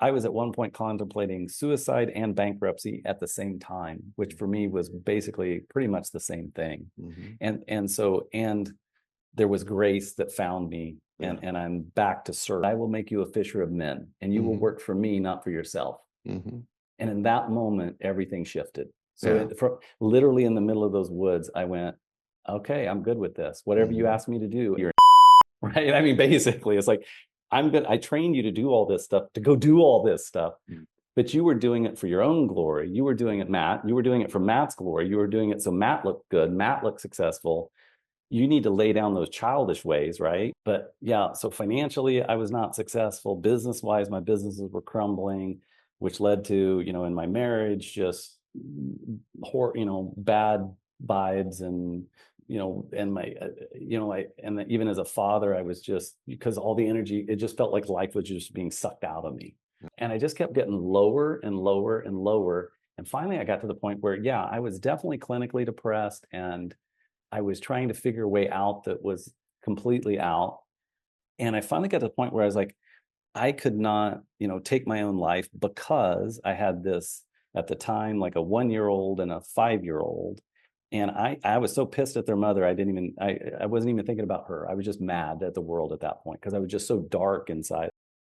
I was at one point contemplating suicide and bankruptcy at the same time, which for me was basically pretty much the same thing. And there was grace that found me, and I'm back to serve. I will make you a fisher of men, and you will work for me, not for yourself. And in that moment, everything shifted. So literally in the middle of those woods, I went, okay, I'm good with this. Whatever you ask me to do, you're right. I mean, basically, it's like, I'm good. I trained you to do all this stuff, to go do all this stuff, but you were doing it for your own glory. You were doing it, Matt. You were doing it for Matt's glory. You were doing it so Matt looked good. Matt looked successful. You need to lay down those childish ways, right? But yeah, so financially, I was not successful. Business-wise, my businesses were crumbling, which led to, in my marriage, just, bad vibes and, and my, even as a father, I was just, because all the energy, it just felt like life was just being sucked out of me. And I just kept getting lower and lower and lower. And finally, I got to the point where, I was definitely clinically depressed, and I was trying to figure a way out that was completely out. And I finally got to the point where I was like, I could not, take my own life, because I had this, at the time, like a 1-year-old and a 5-year-old. And I was so pissed at their mother. I wasn't even thinking about her. I was just mad at the world at that point, because I was just so dark inside.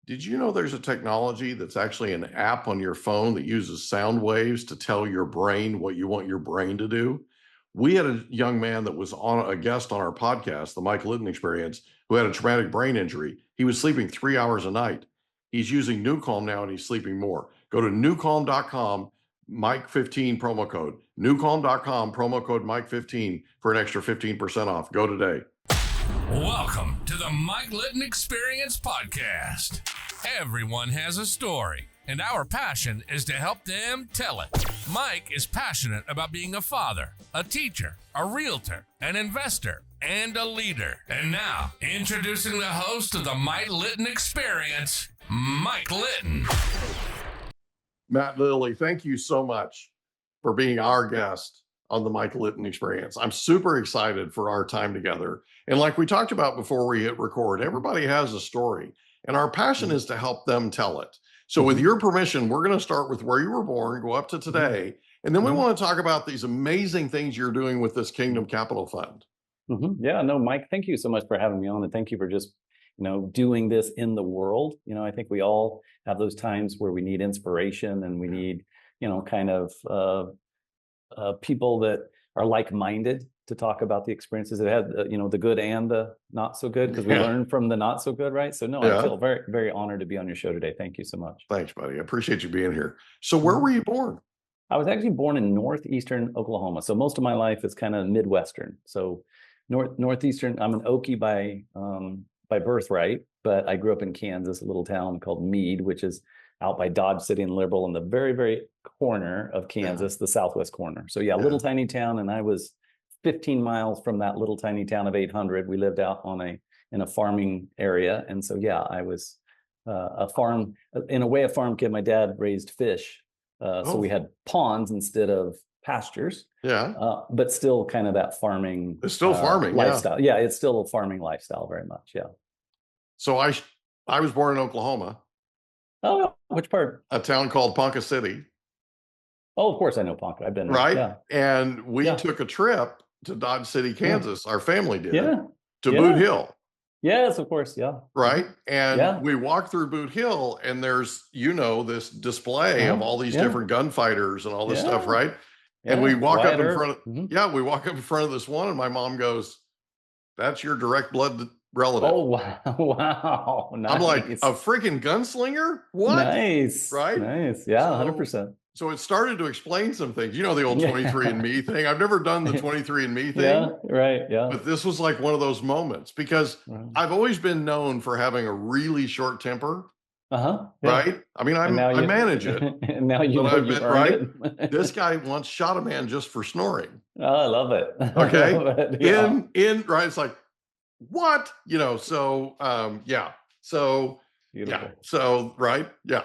Did you know there's a technology that's actually an app on your phone that uses sound waves to tell your brain what you want your brain to do? We had a young man that was on a guest on our podcast, the Mike Litton Experience, who had a traumatic brain injury. He was sleeping 3 hours a night. He's using NewCalm now, and he's sleeping more. Go to newcalm.com, Mike15 promo code. Newcalm.com, promo code Mike15 for an extra 15% off. Go today. Welcome to the Mike Litton Experience podcast. Everyone has a story, and our passion is to help them tell it. Mike is passionate about being a father, a teacher, a realtor, an investor, and a leader. And now, introducing the host of the Mike Litton Experience, Mike Litton. Matt, Lillie, thank you so much for being our guest on the Mike Litton Experience. I'm super excited for our time together. And like we talked about before we hit record, everybody has a story, and our passion is to help them tell it. So with your permission, we're going to start with where you were born, go up to today, and then we want to talk about these amazing things you're doing with this Kingdom Capital Fund. Yeah, no, Mike, thank you so much for having me on, and thank you for just, doing this in the world. I think we all have those times where we need inspiration, and we need, kind of people that are like-minded to talk about the experiences that had, the good and the not so good, because we learn from the not so good, right? So no, I feel very, very honored to be on your show today. Thank you so much. Thanks, buddy. I appreciate you being here. So where were you born? I was actually born in northeastern Oklahoma. So most of my life is kind of Midwestern. So northeastern, I'm an Okie by birthright, but I grew up in Kansas, a little town called Meade, which is out by Dodge City and Liberal, in the very, very corner of Kansas, the southwest corner. So little tiny town, and I was 15 miles from that little tiny town of 800. We lived out in a farming area, and so I was a farm kid. My dad raised fish, so we had ponds instead of pastures. But still kind of that farming. It's still farming lifestyle. Yeah, it's still a farming lifestyle very much. Yeah. So I was born in Oklahoma. Oh, which part? A town called Ponca City. Oh, of course I know Ponca. I've been there. Right. Yeah. And we took a trip to Dodge City, Kansas. Our family did. To Boot Hill. Yes, of course. Yeah. Right. And we walked through Boot Hill, and there's, this display of all these different gunfighters and all this stuff. Right. And we walk up in front of, we walk up in front of this one, and my mom goes, "That's your direct blood relative." Oh, wow. Wow. Nice. I'm like, a freaking gunslinger? What? Nice. Right? Nice. Yeah, 100%. So it started to explain some things. The old 23andMe thing. I've never done the 23andMe thing. Yeah, right. Yeah. But this was like one of those moments, because I've always been known for having a really short temper. Right? I mean, I manage it. And now you've earned it. This guy once shot a man just for snoring. Oh, I love it. Okay. Love it. Yeah. Right. It's like, what? So, So, beautiful. So, right. Yeah.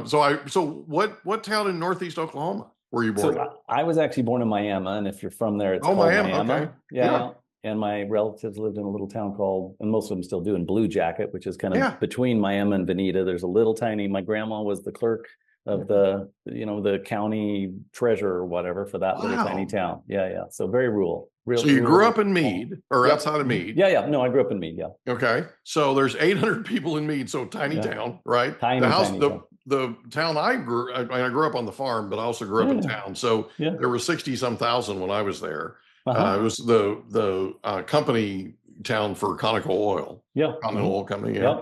So what town in Northeast Oklahoma were you born in? So I was actually born in Miami, and if you're from there, it's called Miami. Okay. Yeah. and my relatives lived in a little town called, and most of them still do, in Blue Jacket, which is kind of between Miami and Bonita. There's a little tiny, my grandma was the clerk of the, the county treasurer or whatever for that little tiny town. Yeah. So very rural. So you grew up in Meade or outside of Meade? Yeah. No, I grew up in Meade. Yeah. Okay. So there's 800 people in Meade. So tiny town, right? Tiny town. The town I grew up on the farm, but I also grew up in town. So there were 60-some thousand when I was there. It was the company town for Conoco Oil. Yeah. Continental Oil Company. Yeah.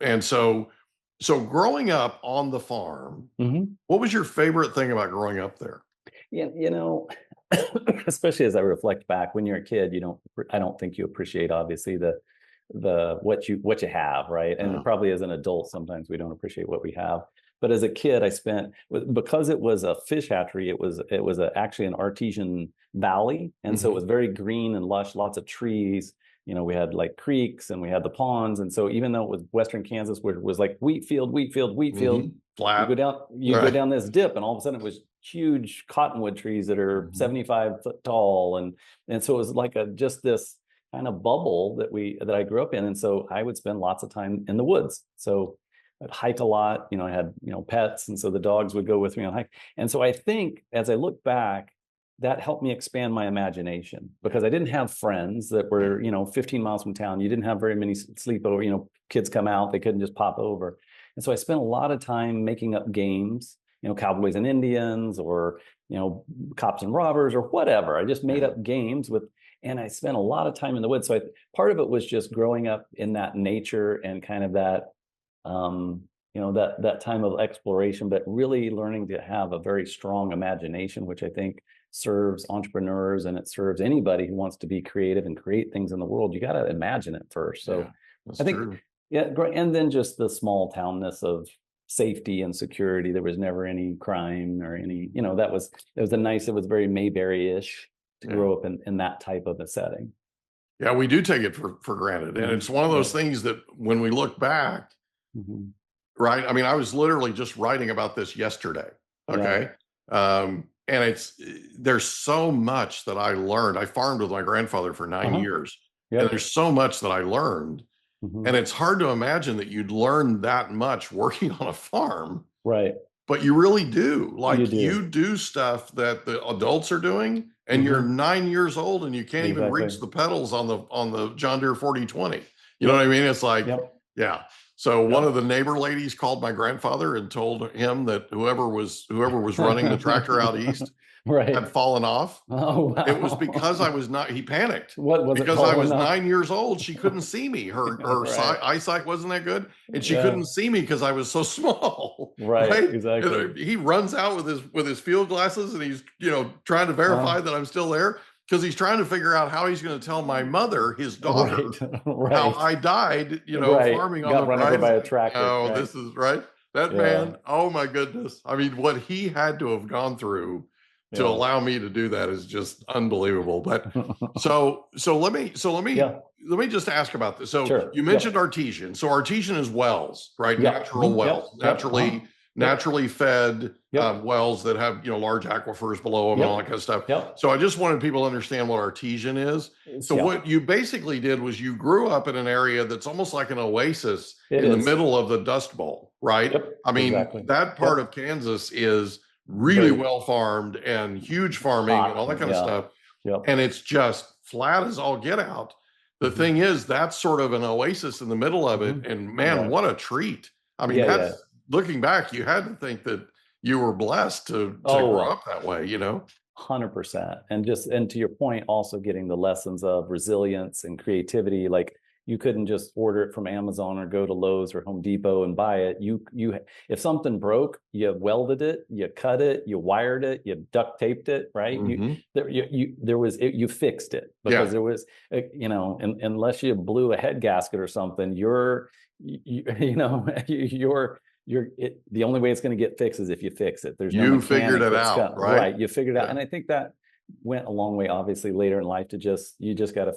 And so growing up on the farm, what was your favorite thing about growing up there? Yeah, especially as I reflect back, when you're a kid, I don't think you appreciate obviously the what you have, right? And probably as an adult, sometimes we don't appreciate what we have. But as a kid, because it was a fish hatchery, it was actually an artesian valley, and so it was very green and lush, lots of trees. We had like creeks and we had the ponds, and so even though it was Western Kansas, where it was like wheat field, flat, you go down this dip, and all of a sudden it was huge cottonwood trees that are 75 foot tall, and so it was like just this kind of bubble that I grew up in, and so I would spend lots of time in the woods. So I'd hike a lot. I had pets, and so the dogs would go with me on hike. And so I think as I look back, that helped me expand my imagination, because I didn't have friends that were 15 miles from town. You didn't have very many sleepover. Kids come out, they couldn't just pop over, and so I spent a lot of time making up games. Cowboys and Indians, or cops and robbers, or whatever. I just made up games and I spent a lot of time in the woods. So part of it was just growing up in that nature and kind of that, that time of exploration, but really learning to have a very strong imagination, which I think serves entrepreneurs, and it serves anybody who wants to be creative and create things in the world. You got to imagine it first. So I think, true. And then just the small townness of safety and security. There was never any crime or any, it was very Mayberry-ish to grow up in that type of a setting. Yeah, we do take it for granted. And it's one of those things that when we look back, right? I mean, I was literally just writing about this yesterday. Okay. And there's so much that I learned. I farmed with my grandfather for 9 years. And there's so much that I learned. And it's hard to imagine that you'd learn that much working on a farm. Right. But you really do. You do stuff that the adults are doing, and you're 9 years old and you can't even reach the pedals on the John Deere 4020. You know what I mean? It's like, So one of the neighbor ladies called my grandfather and told him that whoever was running the tractor out east had fallen off. Oh, wow. It was because he panicked. What was because I was 9 years old. She couldn't see me. Her eyesight wasn't that good. And she couldn't see me because I was so small. Right. Exactly. And he runs out with his field glasses, and he's, trying to verify that I'm still there, because he's trying to figure out how he's going to tell my mother, his daughter, how I died, farming on the run over by a tractor. Oh, this is right. That man, oh my goodness. I mean, what he had to have gone through to allow me to do that is just unbelievable. But so let me just ask about this. So you mentioned artesian. So artesian is wells, right? Natural wells, naturally fed wells that have large aquifers below them and all that kind of stuff. So I just wanted people to understand what artesian is. So what you basically did was you grew up in an area that's almost like an oasis in the middle of the Dust Bowl, right? I mean, that part of Kansas is really well farmed and huge farming and all that kind of stuff. And it's just flat as all get out. The thing is, that's sort of an oasis in the middle of it. And man, what a treat. I mean, looking back, you had to think that you were blessed to grow up that way, 100%. And to your point, also getting the lessons of resilience and creativity. Like, you couldn't just order it from Amazon or go to Lowe's or Home Depot and buy it. You if something broke, you welded it, you cut it, you wired it, you duct taped it, right? You fixed it, because there was, unless you blew a head gasket or something, the only way it's going to get fixed is if you fix it. There's no figured it out, right? You figured it out. And I think that went a long way, obviously, later in life, to you just got to,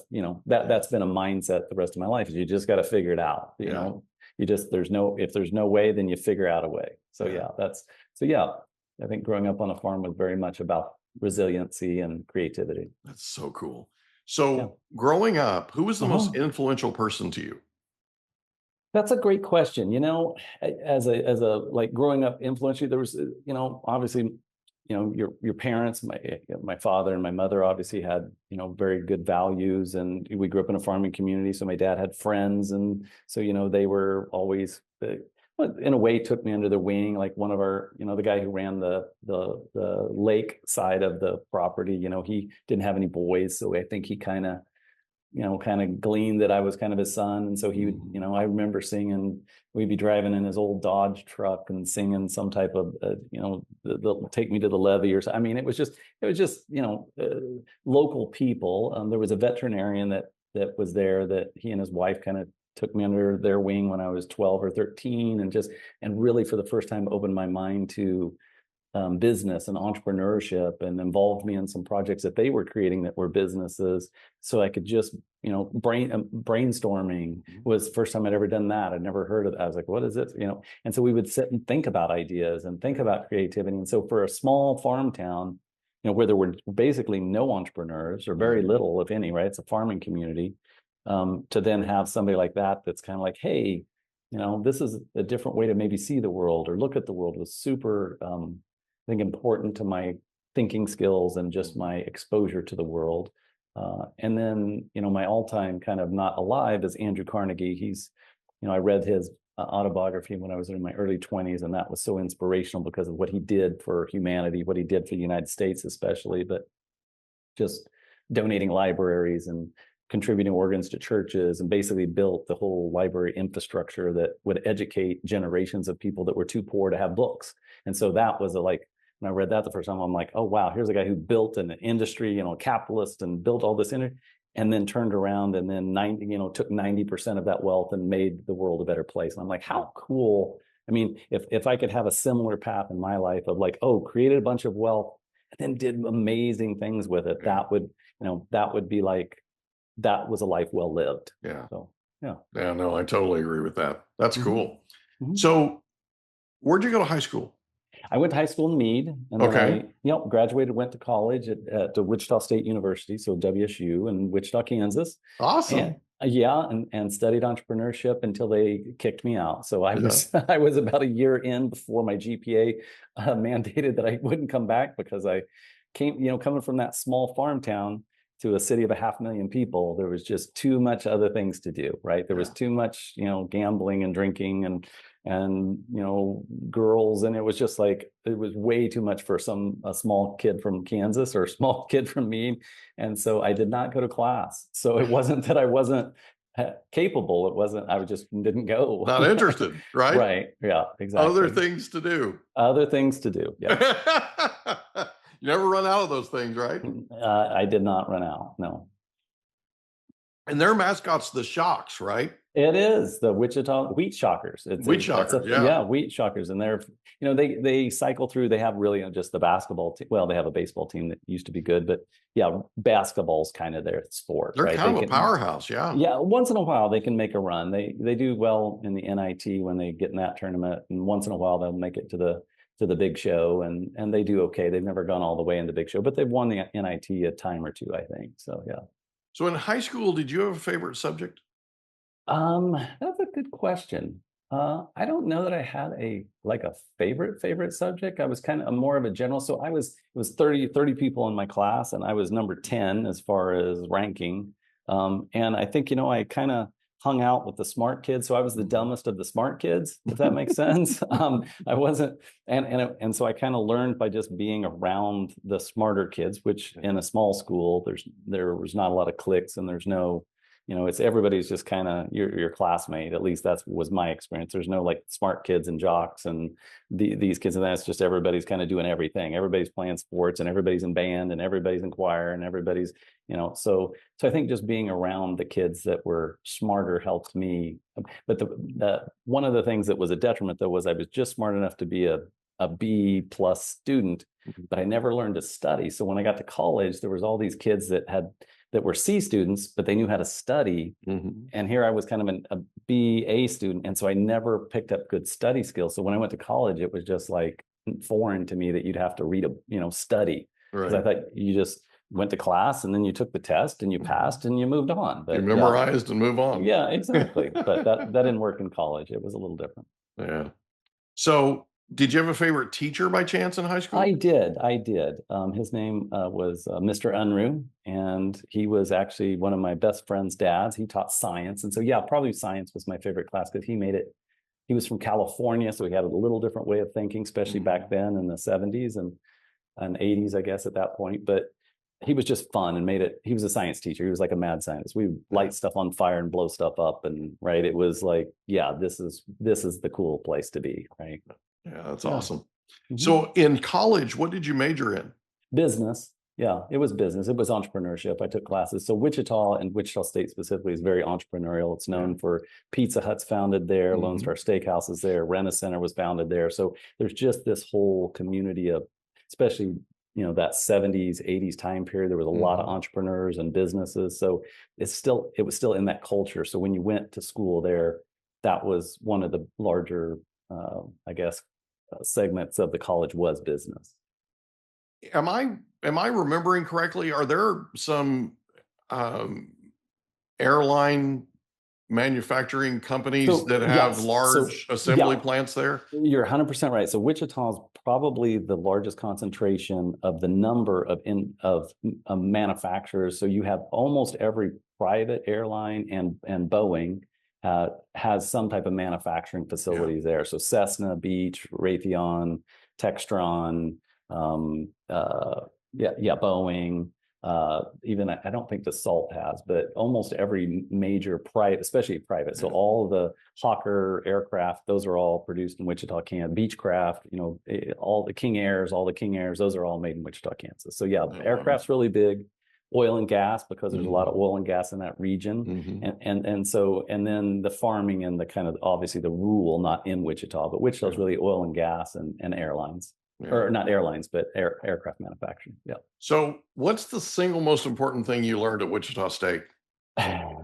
that's been a mindset the rest of my life, is you just got to figure it out. If there's no way, then you figure out a way. So I think growing up on a farm was very much about resiliency and creativity. That's so cool. So growing up, who was the most Uh-huh. influential person to you? That's a great question. As a like growing up influentially, there was, obviously, your parents, my father and my mother obviously had, very good values, and we grew up in a farming community. So my dad had friends, and so, they were always, in a way, took me under their wing. Like one of our, the guy who ran the lake side of the property, he didn't have any boys, so I think he kind of gleaned that I was kind of his son. And so he would, I remember singing, we'd be driving in his old Dodge truck and singing some type of, the Take Me to the Levee or something. I mean, it was just, local people. There was a veterinarian that was there that he and his wife kind of took me under their wing when I was 12 or 13, and really for the first time opened my mind to business and entrepreneurship, and involved me in some projects that they were creating that were businesses. So I could just, brainstorming was the first time I'd ever done that. I'd never heard of it. I was like, what is it? And so we would sit and think about ideas and think about creativity. And so for a small farm town, where there were basically no entrepreneurs or very little, if any, right? It's a farming community. To then have somebody like that, that's kind of like, hey, this is a different way to maybe see the world or look at the world, was super, I think, important to my thinking skills and just my exposure to the world. And then, my all-time kind of not alive is Andrew Carnegie. He's, I read his autobiography when I was in my early 20s, and that was so inspirational because of what he did for humanity, what he did for the United States especially, but just donating libraries and contributing organs to churches, and basically built the whole library infrastructure that would educate generations of people that were too poor to have books. And so that was when I read that the first time, I'm like, oh, wow, here's a guy who built an industry, a capitalist, and built all this industry, and then turned around and then took 90% of that wealth and made the world a better place. And I'm like, how cool. I mean, if I could have a similar path in my life of like, oh, created a bunch of wealth and then did amazing things with it, that would be like, that was a life well lived. Yeah. So, yeah. Yeah, no, I totally agree with that. That's cool. Mm-hmm. So where'd you go to high school? I went to high school in Meade, and then I graduated, went to college at Wichita State University, so WSU in Wichita, Kansas. Awesome. And studied entrepreneurship until they kicked me out. So I was about a year in before my GPA mandated that I wouldn't come back, because I came, coming from that small farm town to a city of 500,000 people, there was just too much other things to do, right? There was too much, gambling and drinking and girls, and it was just like, it was way too much for a small kid from Kansas or a small kid from me. And so I did not go to class. So it wasn't that I wasn't capable, it wasn't, I just didn't go. Not interested, right? Right. Yeah, exactly. Other things to do. Yeah. You never run out of those things, right? I did not run out, no. And their mascot's the Shocks, right? It is the Wichita Wheat Shockers. Wheat Shockers, yeah, Wheat Shockers, and they're, they cycle through. They have really just the basketball team. Well, they have a baseball team that used to be good, but yeah, basketball's kind of their sport. They're right? kind of a powerhouse, yeah. Yeah, once in a while they can make a run. They do well in the NIT when they get in that tournament, and once in a while they'll make it to the big show, and they do okay. They've never gone all the way in the big show, but they've won the NIT a time or two, I think. So yeah. So in high school, did you have a favorite subject? That's a good question. I don't know that I had a favorite subject. I was kind of more of a general. So it was 30 people in my class, and I was number 10 as far as ranking. And I think, I kind of hung out with the smart kids. So I was the dumbest of the smart kids, if that makes sense. I wasn't, and so I kind of learned by just being around the smarter kids, which in a small school, there was not a lot of cliques, and there's no, it's everybody's just kind of your classmate. At least was my experience. There's no like smart kids and jocks and these kids, and that's just everybody's kind of doing everything. Everybody's playing sports, and everybody's in band, and everybody's in choir, and everybody's, so I think just being around the kids that were smarter helped me. But the one of the things that was a detriment, though, was I was just smart enough to be a B+ student, but I never learned to study. So when I got to college, there was all these kids that were C students, but they knew how to study. And here I was kind of a BA student. And so I never picked up good study skills. So when I went to college, it was just like foreign to me that you'd have to read study. Because I thought went to class, and then you took the test and you passed and you moved on. But you memorized and move on. Yeah, exactly. But that didn't work in college. It was a little different. Yeah. So did you have a favorite teacher by chance in high school? I did. His name was Mr. Unruh, and he was actually one of my best friend's dads. He taught science. And so, yeah, probably science was my favorite class because he was from California, so he had a little different way of thinking, especially back then in the 70s and 80s, I guess, at that point. But he was just fun and he was a science teacher. He was like a mad scientist. We would light stuff on fire and blow stuff up. And right, it was like, yeah, this is the cool place to be, right? Yeah, that's awesome. Mm-hmm. So in college, what did you major in? Business. Yeah, it was business. It was entrepreneurship. I took classes. So Wichita, and Wichita State specifically, is very entrepreneurial. It's known for Pizza Hut's founded there, Lone Star Steakhouse is there, Rent-A-Center was founded there. So there's just this whole community of, especially, that 70s, 80s time period, there was a lot of entrepreneurs and businesses. So it was still in that culture. So when you went to school there, that was one of the larger, segments of the college was business. Am I remembering correctly? Are there some airline manufacturing companies that have large assembly plants there? You're 100% right. So Wichita is probably the largest concentration of the number of manufacturers. So you have almost every private airline and Boeing has some type of manufacturing facilities there. So Cessna, Beech, Raytheon, Textron, Boeing. Even I don't think Dassault has, but almost every major private, especially private. So all the Hawker aircraft, those are all produced in Wichita, Kansas. Beechcraft, all the King Airs, those are all made in Wichita, Kansas. So yeah, aircraft's really big. Oil and gas, because there's a lot of oil and gas in that region. And then the farming and the kind of, obviously the rural, not in Wichita, but Wichita's really oil and gas and airlines. Or not airlines, but aircraft manufacturing. Yeah. So what's the single most important thing you learned at Wichita State? I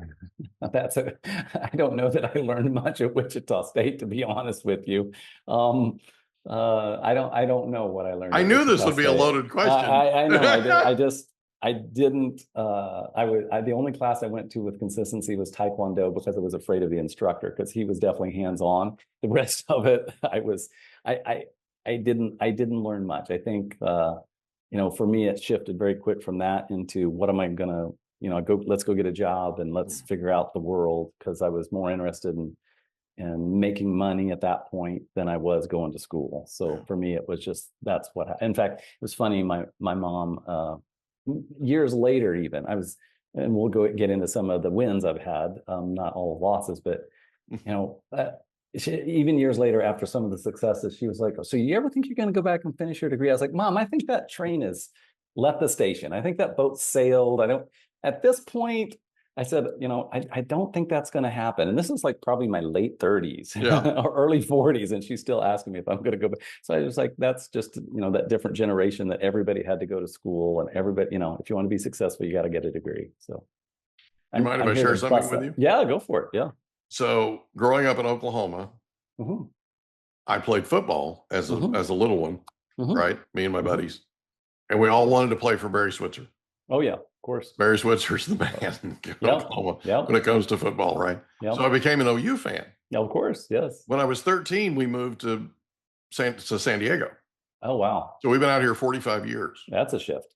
don't know that I learned much at Wichita State, to be honest with you. I don't know what I learned. I knew this would be a loaded question. I know. I didn't. The only class I went to with consistency was Taekwondo, because I was afraid of the instructor, because he was definitely hands-on. The rest of it, I didn't learn much. I think, for me, it shifted very quick from that into what am I gonna, let's go get a job and let's figure out the world, because I was more interested in making money at that point than I was going to school. So for me, it was just, that's what happened. In fact, it was funny. My mom, years later, even and we'll get into some of the wins I've had, not all losses, but even years later, after some of the successes, she was like, so you ever think you're going to go back and finish your degree? I was like, Mom, I think that train has left the station. I think that boat sailed. At this point, I said, I don't think that's going to happen. And this is like probably my late 30s or early 40s. And she's still asking me if I'm going to go back. So I was like, that's just, that different generation that everybody had to go to school, and everybody, if you want to be successful, you got to get a degree. So you mind if I share something with you? Yeah, go for it. Yeah. So growing up in Oklahoma, I played football as a little one, right? Me and my buddies. And we all wanted to play for Barry Switzer. Oh, yeah, of course. Barry Switzer's the man in Oklahoma when it comes to football, right? So I became an OU fan. Yeah, of course, yes. When I was 13, we moved to San Diego. Oh, wow. So we've been out here 45 years. That's a shift.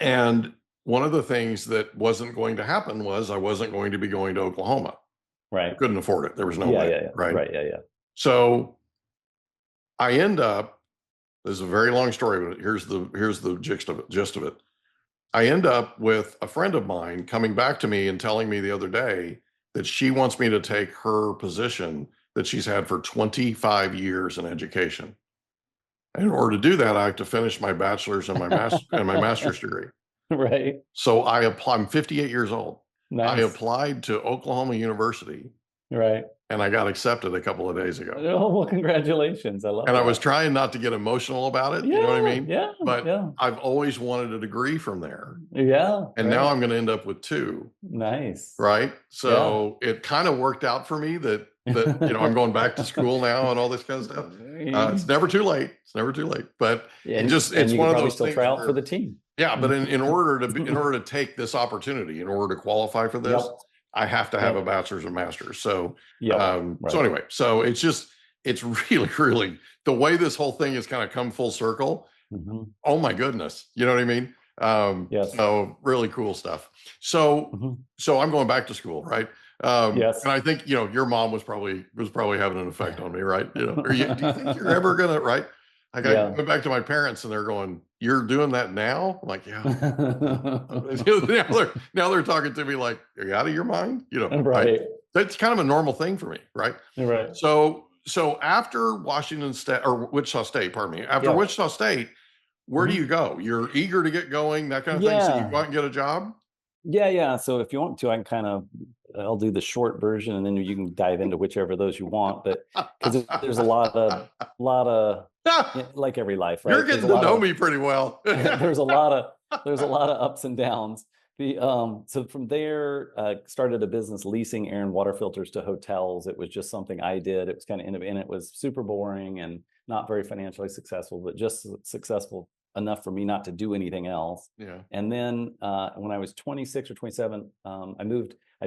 And one of the things that wasn't going to happen was I wasn't going to be going to Oklahoma. Right. Couldn't afford it. There was no way. Right. Right. Yeah. So I end up, this is a very long story, but here's the gist of it. I end up with a friend of mine coming back to me and telling me the other day that she wants me to take her position that she's had for 25 years in education. And in order to do that, I have to finish my bachelor's and my master's degree. Right. So I'm 58 years old. Nice. I applied to Oklahoma University. Right. And I got accepted a couple of days ago. Oh, well, congratulations. I love it. And I was trying not to get emotional about it. You know what I mean? Yeah. But I've always wanted a degree from there. Yeah. And now I'm going to end up with 2. Nice. Right. So it kind of worked out for me that I'm going back to school now and all this kind of stuff. It's never too late. It's never too late. But it's one of those still things try out for the team. Yeah, but in order to take this opportunity, in order to qualify for this, Yep. I have to have a bachelor's and master's. So, Right. so anyway, so it's really the way this whole thing has kind of come full circle. Oh my goodness. You know what I mean? Yes. So really cool stuff. So, so I'm going back to school, right? Yes. And I think, your mom was probably having an effect on me, right? Do you think you're ever gonna, right? Like I went back to my parents and they're going, "You're doing that now?" I'm like, yeah. now they're talking to me like, "Are you out of your mind?" Right. That's kind of a normal thing for me, right? Right. So after Washington State or Wichita State, pardon me, after Wichita State, where do you go? You're eager to get going, that kind of thing. So you go out and get a job? Yeah. So if you want to, I'll do the short version and then you can dive into whichever of those you want. But because there's a lot of like every life, right? You're getting to know me pretty well. there's a lot of ups and downs. So from there, started a business leasing air and water filters to hotels. It was just something I did. It was kind of innovative, and it was super boring and not very financially successful, but just successful enough for me not to do anything else. Yeah. And then when I was 26 or 27, I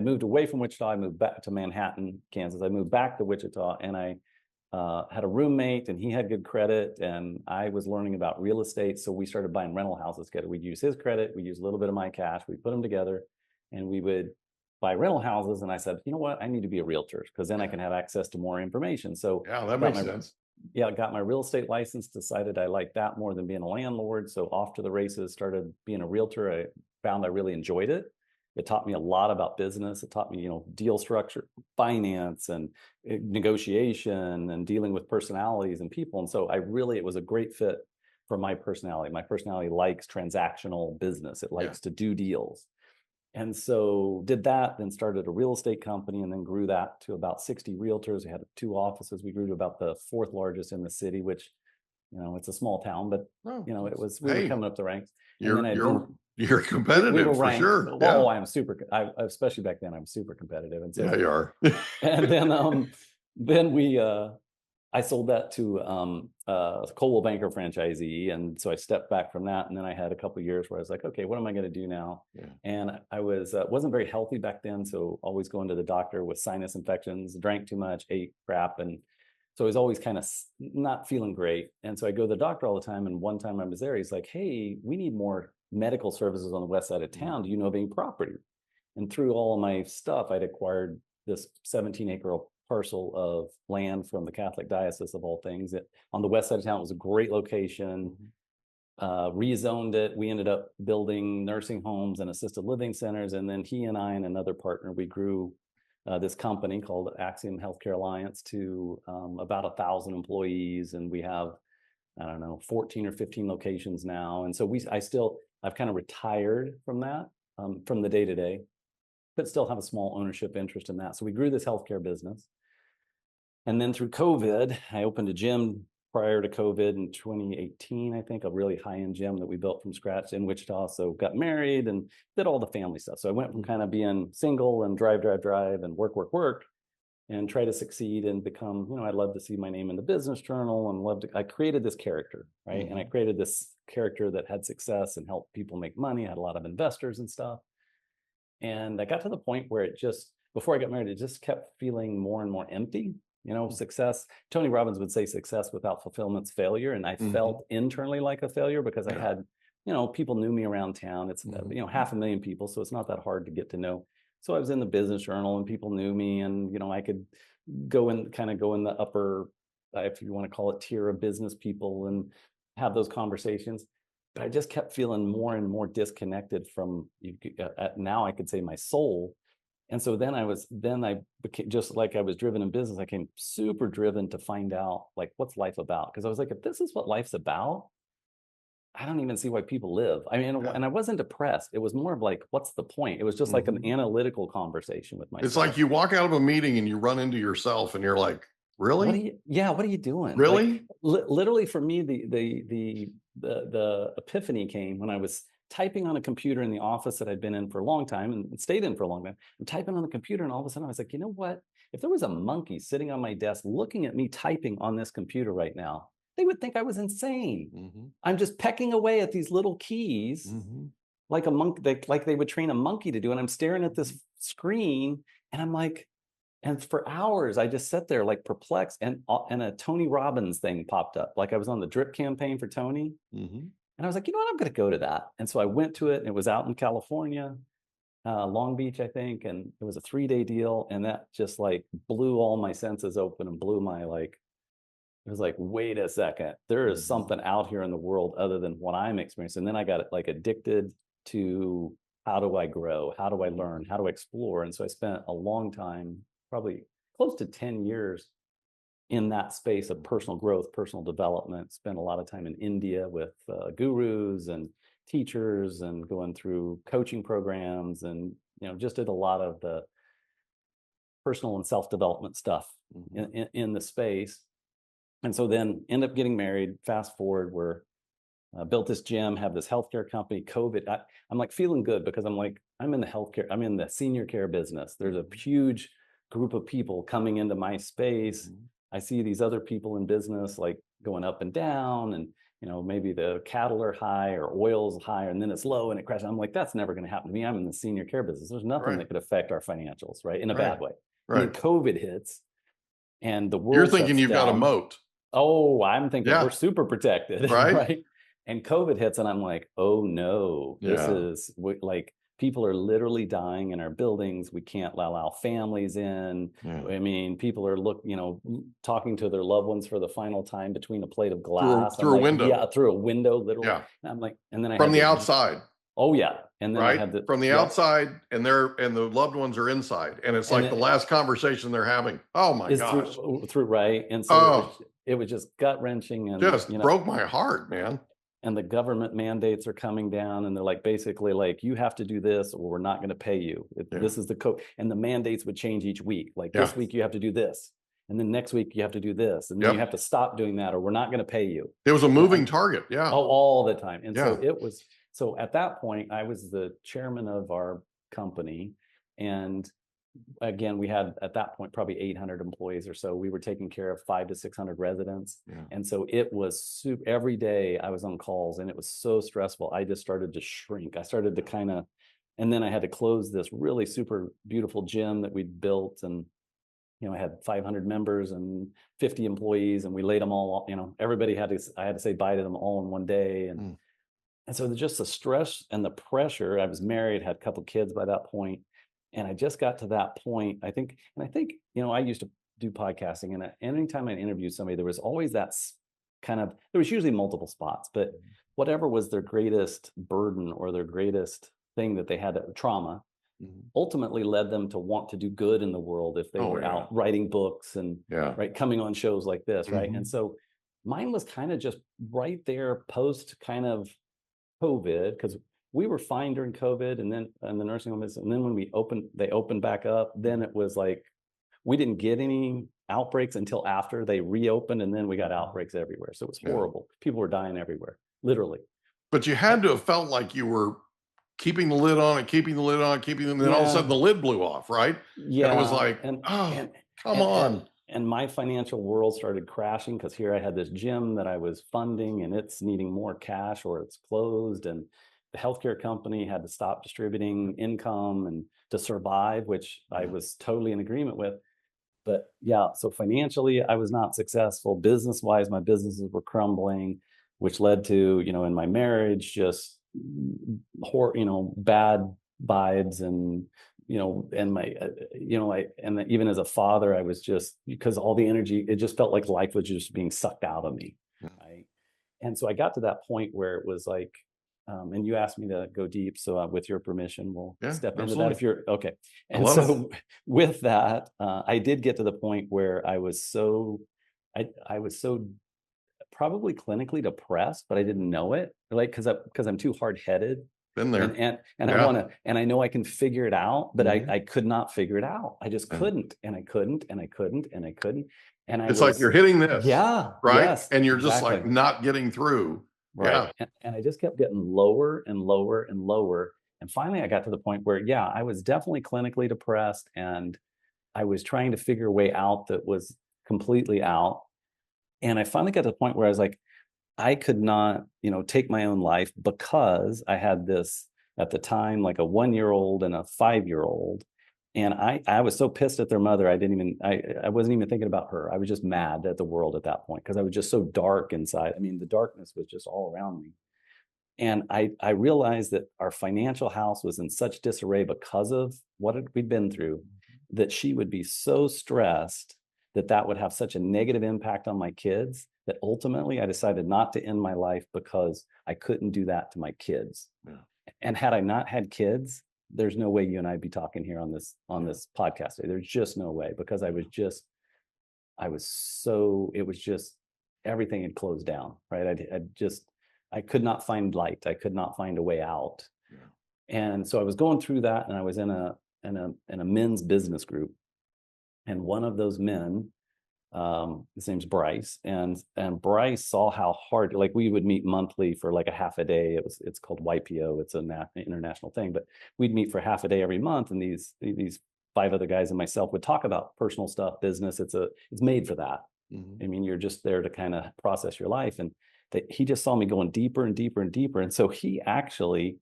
moved away from Wichita. I moved back to Manhattan, Kansas. I moved back to Wichita, and I had a roommate, and he had good credit, and I was learning about real estate. So we started buying rental houses together. We'd use his credit, we'd use a little bit of my cash, we'd put them together, and we would buy rental houses. And I said, you know what, I need to be a realtor because then I can have access to more information. So yeah, that makes sense. Yeah, I got my real estate license, decided I liked that more than being a landlord. So off to the races, started being a realtor. I found I really enjoyed it. It taught me a lot about business. It taught me, deal structure, finance, and negotiation, and dealing with personalities and people. And so it was a great fit for my personality. My personality likes transactional business. It likes to do deals. And so did that, then started a real estate company, and then grew that to about 60 realtors. We had 2 offices. We grew to about the 4th largest in the city, which, it's a small town, but we were coming up the ranks. You're competitive for sure. Oh, I'm super. Especially back then, I'm super competitive. And so, yeah, you are. And then I sold that to a Coldwell Banker franchisee, and so I stepped back from that. And then I had a couple of years where I was like, okay, what am I going to do now? Yeah. And I wasn't very healthy back then, so always going to the doctor with sinus infections, drank too much, ate crap, and so I was always kind of not feeling great. And so I go to the doctor all the time. And one time I was there, he's like, hey, we need more medical services on the west side of town. Do you know of any property? And through all of my stuff, I'd acquired this 17-acre parcel of land from the Catholic Diocese of all things. On the west side of town, it was a great location. Rezoned it. We ended up building nursing homes and assisted living centers. And then he and I and another partner, we grew this company called Axiom Healthcare Alliance to about 1,000 employees, and we have 14 or 15 locations now. And so I've kind of retired from that, from the day-to-day, but still have a small ownership interest in that. So we grew this healthcare business, and then through COVID, I opened a gym prior to COVID in 2018, I think, a really high-end gym that we built from scratch in Wichita. So got married and did all the family stuff. So I went from kind of being single and drive and work and try to succeed and become, I'd love to see my name in the business journal, and I created this character, right? And I created this character that had success and helped people make money, had a lot of investors and stuff. And I got to the point where before I got married, it just kept feeling more and more empty. Success, Tony Robbins would say success without fulfillment's failure. And I felt internally like a failure because I had, people knew me around town. It's, 500,000 people. So it's not that hard to get to know. So I was in the business journal and people knew me, and, I could go in the upper, if you want to call it, tier of business people and have those conversations. But I just kept feeling more and more disconnected from, now I could say, my soul. And so then I became, just like I was driven in business, I became super driven to find out, like, what's life about? Because I was like, if this is what life's about, I don't even see why people live. I mean, and I wasn't depressed. It was more of like, what's the point? It was just like an analytical conversation with myself. It's like you walk out of a meeting and you run into yourself and you're like, really? What are you doing? Really? Like, literally for me, the epiphany came when I was typing on a computer in the office that I'd been in for a long time and stayed in for a long time. I'm typing on the computer, and all of a sudden I was like, you know what? If there was a monkey sitting on my desk looking at me typing on this computer right now, they would think I was insane. I'm just pecking away at these little keys like a monkey, like they would train a monkey to do. And I'm staring at this screen and I'm like, and for hours, I just sat there like perplexed, and a Tony Robbins thing popped up. Like I was on the drip campaign for Tony. And I was like, you know what, I'm going to go to that. And so I went to it, and it was out in California, Long Beach, I think. And it was a 3-day deal. And that just like blew all my senses open and blew my like, it was like, wait a second, there is something out here in the world other than what I'm experiencing. And then I got like addicted to how do I grow? How do I learn? How do I explore? And so I spent a long time, probably close to 10 years in that space of personal growth, personal development. Spent a lot of time in India with gurus and teachers and going through coaching programs, and just did a lot of the personal and self-development stuff in the space. And so then end up getting married. Fast forward, we're built this gym, have this healthcare company. COVID, I'm like feeling good because I'm like, I'm in the healthcare, I'm in the senior care business. There's a huge group of people coming into my space. I see these other people in business like going up and down, and maybe the cattle are high or oil's high, and then it's low and it crashes. I'm like, that's never going to happen to me. I'm in the senior care business. There's nothing that could affect our financials, right? In a bad way. And then COVID hits, and the world. You're thinking you've got a moat. Oh, I'm thinking we're super protected, right? And COVID hits, and I'm like, oh no, this is like, people are literally dying in our buildings. We can't allow families in. I mean, people are talking to their loved ones for the final time between a plate of glass through a window. Yeah, through a window, literally. Yeah. And I'm like, and then I from the outside. Oh yeah, and then I had from the outside, and the loved ones are inside, and it's like the last conversation they're having. Oh my gosh, through right, and so it was just gut wrenching, and just broke my heart, man. And the government mandates are coming down, and they're like, basically like, you have to do this or we're not going to pay you. This is the code. And the mandates would change each week. Like this week you have to do this, and then next week you have to do this, and then you have to stop doing that or we're not going to pay you. It was a moving target. Oh, all the time. And so it was. So at that point, I was the chairman of our company, and again, we had at that point probably 800 employees or so. We were taking care of 500 to 600 residents, and so it was every day I was on calls, and it was so stressful. I just started to shrink. I started to and then I had to close this really super beautiful gym that we'd built, and I had 500 members and 50 employees, and we laid them all. Everybody I had to say bye to them all in one day, and so just the stress and the pressure. I was married, had a couple kids by that point. And I just got to that point, I think, I used to do podcasting, and anytime I interviewed somebody, there was always that there was usually multiple spots, but whatever was their greatest burden or their greatest thing that they had, trauma, ultimately led them to want to do good in the world if they were out writing books and coming on shows like this, right? And so mine was kind of just right there post kind of COVID, because we were fine during COVID, and then in the nursing homes, and then when they opened back up, then it was like we didn't get any outbreaks until after they reopened, and then we got outbreaks everywhere. So it was horrible. People were dying everywhere, literally. But you had to have felt like you were keeping the lid on and keeping the lid on, and then all of a sudden the lid blew off, right? Yeah. And it was like, come on. And my financial world started crashing, because here I had this gym that I was funding, and it's needing more cash or it's closed, and the healthcare company had to stop distributing income and to survive, which I was totally in agreement with. But so financially, I was not successful. Business-wise, my businesses were crumbling, which led to, in my marriage, just, bad vibes, and, and my, and even as a father, I was just, because all the energy, it just felt like life was just being sucked out of me. Right. And so I got to that point where it was like, and you asked me to go deep, so with your permission, we'll step into that if you're okay. And so with that, I did get to the point where I was so probably clinically depressed, but I didn't know it, like because I'm too hard-headed. Been there, and I want to, and I know I can figure it out, but I could not figure it out. I just couldn't, and I couldn't, and I couldn't, and I couldn't, and it's like you're hitting this, right, yes, and you're just like not getting through. Right. And I just kept getting lower and lower and lower. And finally I got to the point where, I was definitely clinically depressed, and I was trying to figure a way out that was completely out. And I finally got to the point where I was like, I could not, take my own life, because I had this at the time, like a 1-year-old and a 5-year-old. And I was so pissed at their mother. I wasn't even thinking about her. I was just mad at the world at that point, because I was just so dark inside. I mean, the darkness was just all around me. And I realized that our financial house was in such disarray because of what we'd been through, that she would be so stressed that would have such a negative impact on my kids, that ultimately I decided not to end my life, because I couldn't do that to my kids. Yeah. And had I not had kids, there's no way you and I'd be talking here on this podcast today. There's just no way, because it was just everything had closed down, right? I could not find light. I could not find a way out. Yeah. And so I was going through that, and I was in a men's business group. And one of those men, his name's Bryce, and Bryce saw how hard, like, we would meet monthly for like a half a day. It's called YPO. It's an international thing, but we'd meet for half a day every month. And these 5 other guys and myself would talk about personal stuff, business. It's made for that. Mm-hmm. I mean, you're just there to kind of process your life. And he just saw me going deeper and deeper and deeper. And so he actually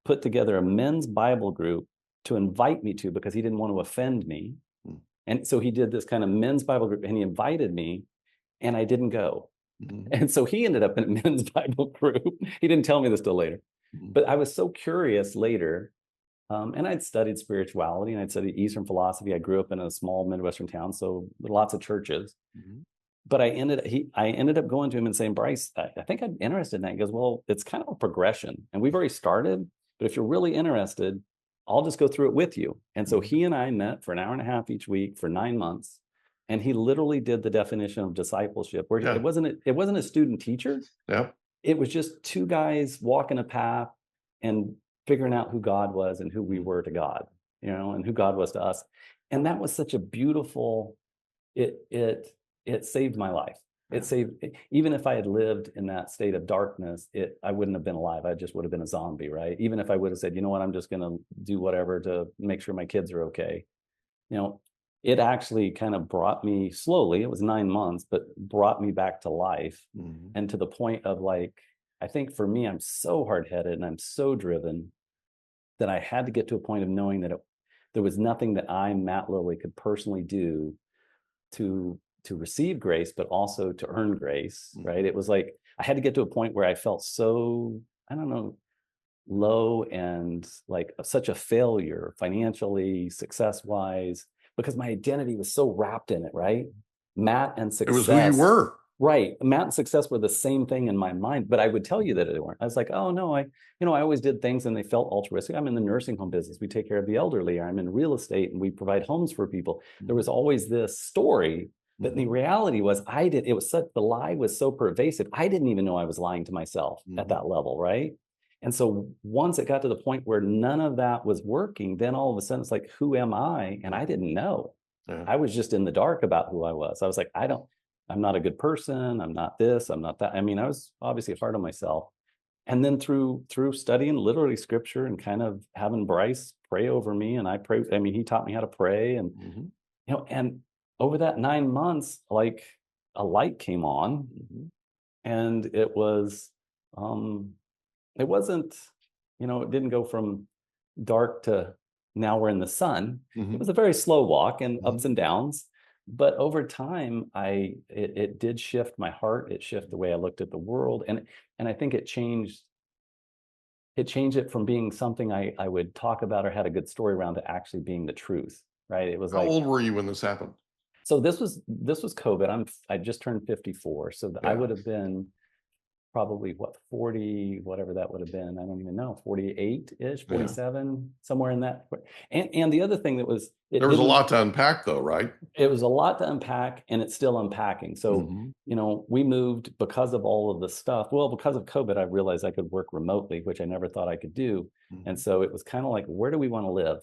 put together a men's Bible group to invite me to, because he didn't want to offend me. And so he did this kind of men's Bible group, and he invited me, and I didn't go. Mm-hmm. And so he ended up in a men's Bible group. He didn't tell me this till later. Mm-hmm. But I was so curious later. And I'd studied spirituality, and I'd studied Eastern philosophy. I grew up in a small Midwestern town, so lots of churches. Mm-hmm. But I ended up going to him and saying, Bryce, I think I'm interested in that. He goes, well, it's kind of a progression, and we've already started, but if you're really interested, I'll just go through it with you. And so he and I met for an hour and a half each week for 9 months. And he literally did the definition of discipleship, where it wasn't a student teacher. Yeah. It was just 2 guys walking a path and figuring out who God was and who we were to God, and who God was to us. And that was such a beautiful, it saved my life. It saved, even if I had lived in that state of darkness, I wouldn't have been alive. I just would have been a zombie, right? Even if I would have said, you know what, I'm just going to do whatever to make sure my kids are okay. It actually kind of brought me slowly. It was 9 months, but brought me back to life. Mm-hmm. And to the point of, like, I think for me, I'm so hard-headed and I'm so driven that I had to get to a point of knowing that there was nothing that I, Matt Lillie, could personally do to receive grace, but also to earn grace, right? It was like, I had to get to a point where I felt so, I don't know, low and like such a failure financially, success-wise, because my identity was so wrapped in it, right? Matt and success. It was who you were. Right. Matt and success were the same thing in my mind, but I would tell you that they weren't. I was like, oh no, I always did things and they felt altruistic. I'm in the nursing home business. We take care of the elderly. I'm in real estate and we provide homes for people. There was always this story. But the reality was, the lie was so pervasive, I didn't even know I was lying to myself at that level, right? And so once it got to the point where none of that was working, then all of a sudden it's like, who am I? And I didn't know. Yeah. I was just in the dark about who I was. I was like, I'm not a good person. I'm not this, I'm not that. I mean, I was obviously hard on myself. And then through studying literally scripture and kind of having Bryce pray over me, and he taught me how to pray, and and over that 9 months, like, a light came on, and it was, it wasn't, it didn't go from dark to now we're in the sun. It was a very slow walk and ups and downs, but over time, it did shift my heart. It shifted the way I looked at the world, and I think it changed it from being something I would talk about or had a good story around to actually being the truth, right? It was How old were you when this happened? So this was COVID. I just turned 54. So I would have been probably 40, whatever that would have been. I don't even know, 48-ish, 47, somewhere in that. And the other thing that was, there was a lot to unpack though, right? It was a lot to unpack, and it's still unpacking. So, we moved because of all of the stuff. Well, because of COVID, I realized I could work remotely, which I never thought I could do. And so it was kind of like, where do we want to live?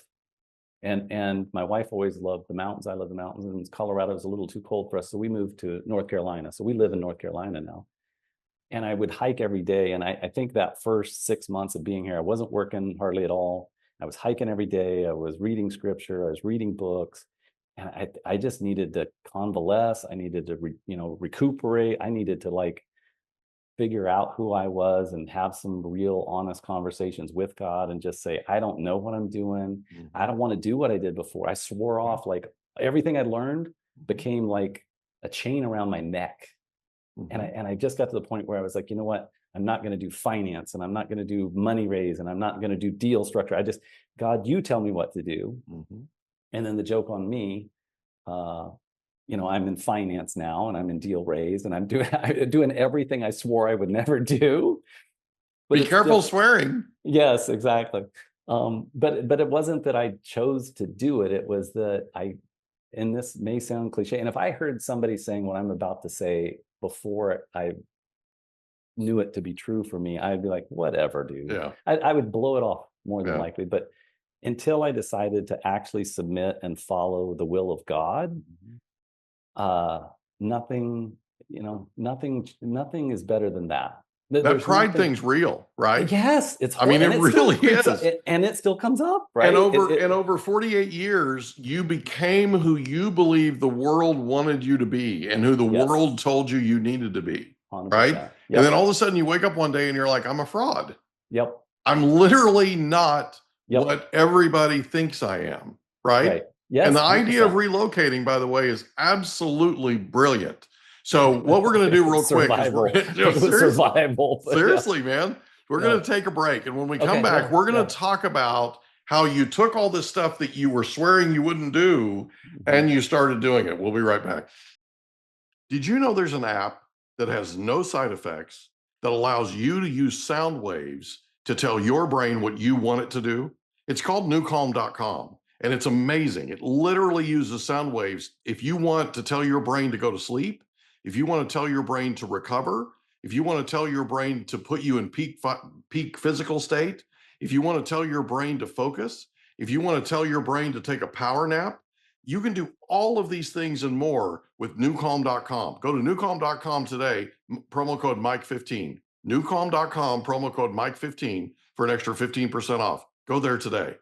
And my wife always loved the mountains. I love the mountains, and Colorado was a little too cold for us. So we moved to North Carolina. So we live in North Carolina now. And I would hike every day. And I think that first 6 months of being here, I wasn't working hardly at all. I was hiking every day. I was reading scripture. I was reading books. I just needed to convalesce. I needed to, recuperate. I needed to like figure out who I was and have some real honest conversations with God and just say, I don't know what I'm doing. I don't want to do what I did before. I swore off, like everything I learned became like a chain around my neck. And I just got to the point where I was like, you know what? I'm not going to do finance, and I'm not going to do money raise, and I'm not going to do deal structure. God, you tell me what to do. And then the joke on me, I'm in finance now, and I'm in deal raise, and I'm doing everything I swore I would never do. But be careful swearing. Yes, exactly. But it wasn't that I chose to do it. It was that and this may sound cliche, and if I heard somebody saying what I'm about to say before I knew it to be true for me, I'd be like, whatever, dude. Yeah. I would blow it off more than likely. But until I decided to actually submit and follow the will of God, nothing is better than that. That pride thing's real, right? Yes, it's. I mean, it really is, and it still comes up, right? And over 48 years, you became who you believe the world wanted you to be, and who the world told you you needed to be, 100%. right? Yep. And then all of a sudden, you wake up one day and you're like, "I'm a fraud. Yep. I'm literally not what everybody thinks I am." Right? Yes. And the 100%. idea of relocating, by the way, is absolutely brilliant. So what we're going to do real quick is survival. Seriously, man, we're going to take a break. And when we come back, we're going to talk about how you took all this stuff that you were swearing you wouldn't do and you started doing it. We'll be right back. Did you know there's an app that has no side effects that allows you to use sound waves to tell your brain what you want it to do? It's called newcalm.com. And it's amazing. It literally uses sound waves. If you want to tell your brain to go to sleep, if you want to tell your brain to recover, if you want to tell your brain to put you in peak physical state, if you want to tell your brain to focus, if you want to tell your brain to take a power nap, you can do all of these things and more with newcalm.com. Go to newcalm.com today, promo code Mike15. Newcalm.com, promo code Mike15 for an extra 15% off. Go there today.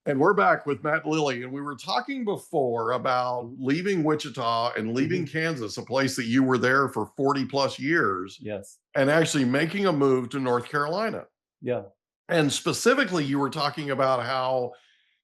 And we're back with Matt Lillie, and we were talking before about leaving Wichita and leaving Kansas, a place that you were there for 40 plus years. Yes. And actually making a move to North Carolina. Yeah. And specifically, you were talking about how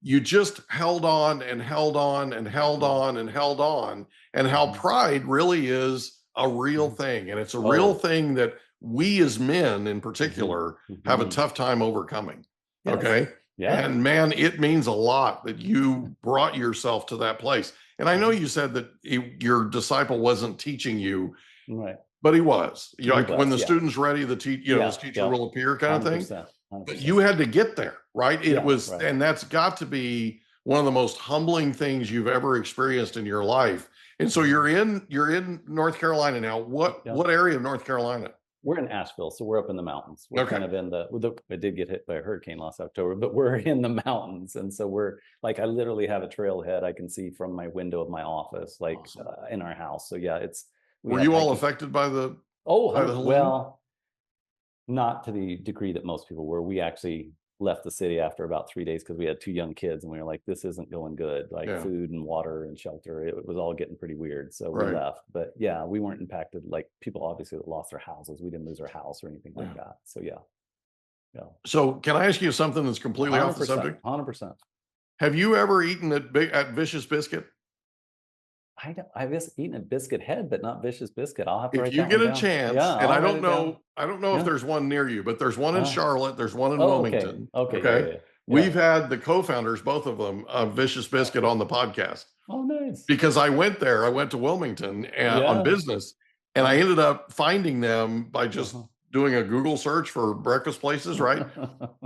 you just held on and held on and held on and held on, and how pride really is a real thing. And it's a real thing that we as men in particular have a tough time overcoming. Yes. Okay. Yeah. And man, it means a lot that you brought yourself to that place. And I know you said that your disciple wasn't teaching you, right? But he was. When the student's ready, this teacher will appear, kind of thing. 100%. But you had to get there, right? It was, right. And that's got to be one of the most humbling things you've ever experienced in your life. And so you're in North Carolina now. What area of North Carolina? We're in Asheville, so we're up in the mountains. We're kind of in I did get hit by a hurricane last October, but we're in the mountains. And so we're like, I literally have a trailhead I can see from my window of my office, like awesome. In our house. So yeah, were you all affected by the? Well, not to the degree that most people were. We actually left the city after about 3 days because we had 2 young kids, and we were like, this isn't going good. Like food and water and shelter, it was all getting pretty weird. So we left. But yeah, we weren't impacted like people obviously that lost their houses. We didn't lose our house or anything like that. So yeah. So can I ask you something that's completely off the subject? 100%. Have you ever eaten at Vicious Biscuit? I've eaten a Biscuit Head, but not Vicious Biscuit. I'll have to write that down. If you get a down. chance, and I don't know if there's one near you, but there's one in Charlotte, there's one in Wilmington. Okay. Yeah. We've had the co-founders, both of them, of Vicious Biscuit on the podcast. Oh, nice. Because I went to Wilmington on business, and I ended up finding them by just doing a Google search for breakfast places, right?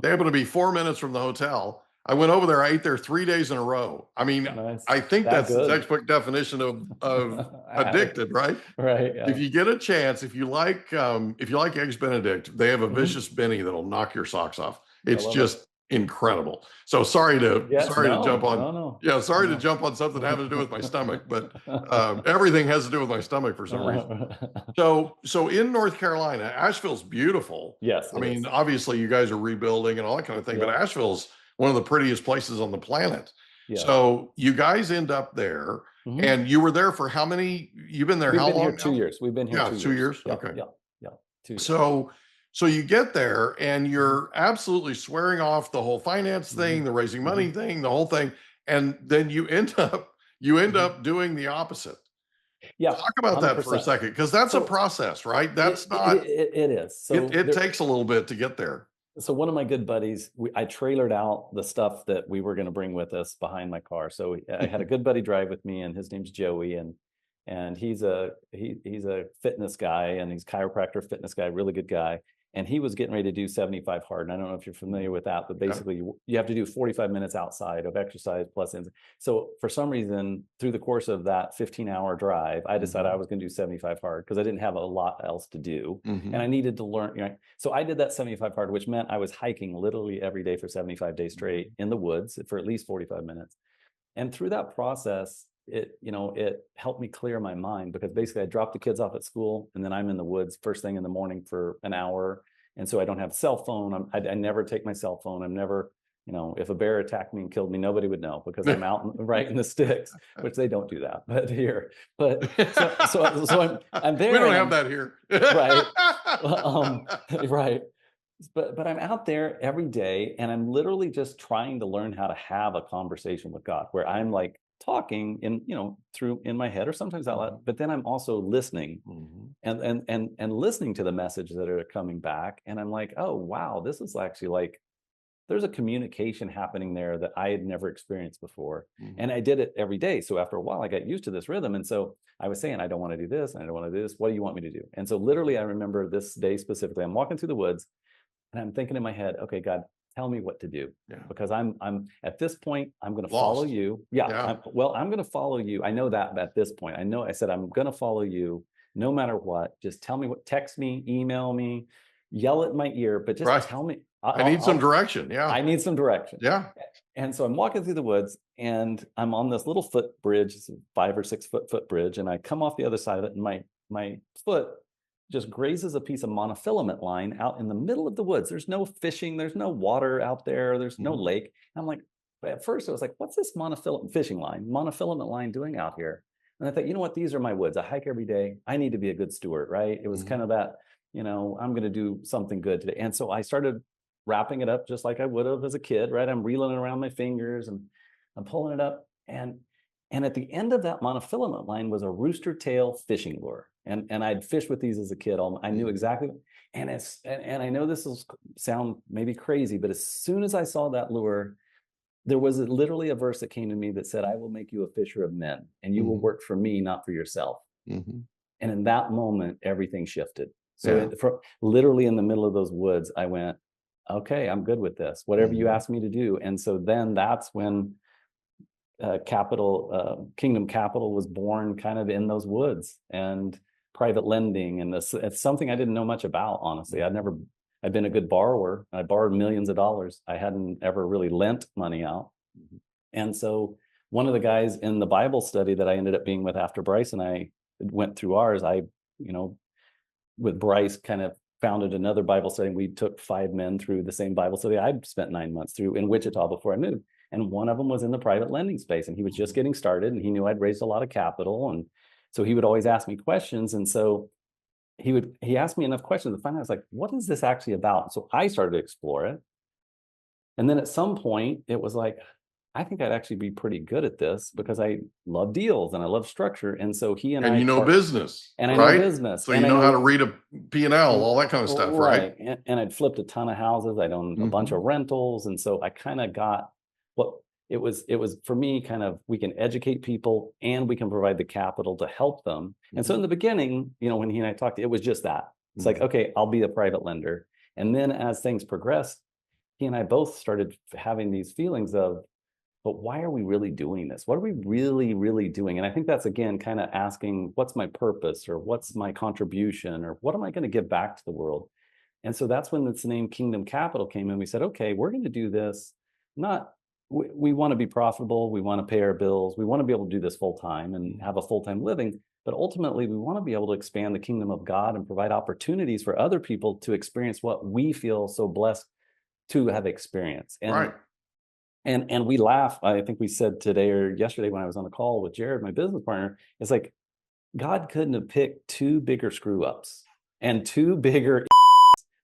They happen to be 4 minutes from the hotel. I went over there. I ate there 3 days in a row. I mean, nice. I think that's the textbook definition of addicted, right? Right. Yeah. If you get a chance, if you like Eggs Benedict, they have a Vicious Benny that'll knock your socks off. It's just incredible. So sorry to jump on. To jump on something having to do with my stomach, but everything has to do with my stomach for some reason. So in North Carolina, Asheville's beautiful. Yes. I mean, obviously you guys are rebuilding and all that kind of thing, but Asheville's one of the prettiest places on the planet. Yeah. So you guys end up there, and you were there for how many? You've been there We've how been long here now? 2 years. We've been here Yeah, 2 2 years. years. Yeah, Okay. yeah, 2 years. So you get there and you're absolutely swearing off the whole finance thing, the raising money thing, the whole thing, and then you end up doing the opposite. Yeah, Talk about that for a 100%. second, because that's a So process, right? That's it, not. it is. So It takes a little bit to get there. So one of my good buddies, I trailered out the stuff that we were going to bring with us behind my car. So I had a good buddy drive with me, and his name's Joey, and he's a fitness guy, and he's a chiropractor, fitness guy, really good guy. And he was getting ready to do 75 hard. And I don't know if you're familiar with that, but basically you have to do 45 minutes outside of exercise plus in. So for some reason, through the course of that 15-hour drive, I decided I was going to do 75 hard because I didn't have a lot else to do. And I needed to learn, you know. So I did that 75 hard, which meant I was hiking literally every day for 75 days straight in the woods for at least 45 minutes. And through that process, it helped me clear my mind, because basically I dropped the kids off at school and then I'm in the woods first thing in the morning for an hour. And so I don't have a cell phone. I never take my cell phone. I'm never, if a bear attacked me and killed me, nobody would know, because I'm out right in the sticks, which they don't do that, but here. But so I'm there. We don't have that here. Right. Right. But I'm out there every day, and I'm literally just trying to learn how to have a conversation with God, where I'm like talking in my head or sometimes out loud, but then I'm also listening and listening to the messages that are coming back. And I'm like, oh, wow, this is actually like, there's a communication happening there that I had never experienced before. And I did it every day. So after a while, I got used to this rhythm. And so I was saying, I don't want to do this, and I don't want to do this. What do you want me to do? And so literally, I remember this day specifically, I'm walking through the woods and I'm thinking in my head, okay, God, tell me what to do, because I'm at this point, I'm going to follow you. I'm going to follow you. I know that at this point, I said, I'm going to follow you no matter what. Just tell me what, text me, email me, yell at my ear, but just tell me. I need some direction. Yeah. I need some direction. Yeah. And so I'm walking through the woods, and I'm on this little foot bridge, it's a 5 or 6 foot bridge. And I come off the other side of it, and my foot just grazes a piece of monofilament line out in the middle of the woods. There's no fishing, there's no water out there, there's no lake. And I'm like, at first I was like, what's this monofilament line doing out here? And I thought, you know what, these are my woods. I hike every day. I need to be a good steward, right? It was kind of that, I'm going to do something good today. And so I started wrapping it up just like I would have as a kid, right? I'm reeling it around my fingers and I'm pulling it up. And at the end of that monofilament line was a rooster tail fishing lure. And I'd fished with these as a kid. I knew exactly. And I know this will sound maybe crazy, but as soon as I saw that lure, there was literally a verse that came to me that said, I will make you a fisher of men, and you will work for me, not for yourself. And in that moment, everything shifted. So literally in the middle of those woods, I went, okay, I'm good with this, whatever you ask me to do. And so then that's when Kingdom Capital was born, kind of in those woods, and private lending. And it's something I didn't know much about, honestly. I'd been a good borrower. I borrowed millions of dollars. I hadn't ever really lent money out. And so one of the guys in the Bible study that I ended up being with after Bryce and I went through ours, with Bryce kind of founded another Bible study. We took 5 men through the same Bible study I'd spent 9 months through in Wichita before I moved. And one of them was in the private lending space, and he was just getting started, and he knew I'd raised a lot of capital. And so he would always ask me questions. And so he asked me enough questions to finally I was like, what is this actually about? So I started to explore it. And then at some point it was like, I think I'd actually be pretty good at this, because I love deals and I love structure. And so he and I business, and I right? know business. So you know how to read a P&L, all that kind of stuff, right? And I'd flipped a ton of houses. I'd owned a bunch of rentals. And so I kind of got what it was for me, kind of, we can educate people and we can provide the capital to help them. And so in the beginning, when he and I talked, it was just that. It's like, okay, I'll be a private lender. And then as things progressed, he and I both started having these feelings of, but why are we really doing this? What are we really, really doing? And I think that's, again, kind of asking, what's my purpose, or what's my contribution, or what am I going to give back to the world? And so that's when this name Kingdom Capital came in. We said, okay, we're going to do this. We want to be profitable. We want to pay our bills. We want to be able to do this full time and have a full-time living. But ultimately, we want to be able to expand the kingdom of God and provide opportunities for other people to experience what we feel so blessed to have experienced. And we laugh. I think we said today or yesterday when I was on a call with Jared, my business partner, it's like God couldn't have picked two bigger screw ups and two bigger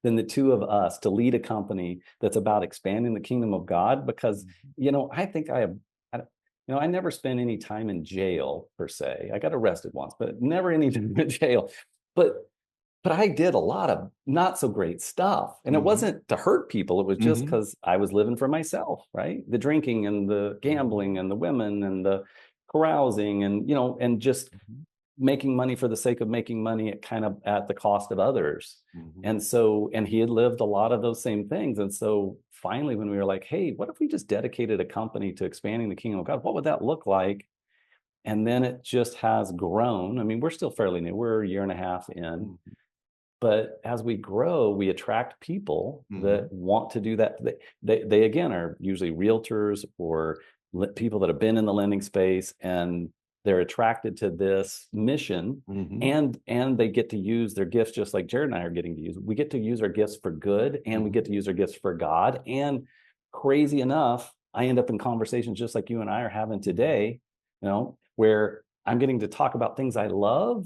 than the two of us to lead a company that's about expanding the kingdom of God. Because, I think I never spent any time in jail per se. I got arrested once, but never any time in jail. But I did a lot of not so great stuff. And it wasn't to hurt people. It was just because I was living for myself, right? The drinking and the gambling and the women and the carousing and, and just making money for the sake of making money at the cost of others. And he had lived a lot of those same things. And so finally, when we were like, hey, what if we just dedicated a company to expanding the kingdom of God? What would that look like? And then it just has grown. I mean, we're still fairly new. We're a year and a half in. But as we grow, we attract people that want to do that. They again are usually realtors or people that have been in the lending space, and they're attracted to this mission, and they get to use their gifts just like Jared and I are getting to use. We get to use our gifts for good, and we get to use our gifts for God. And crazy enough, I end up in conversations just like you and I are having today, where I'm getting to talk about things I love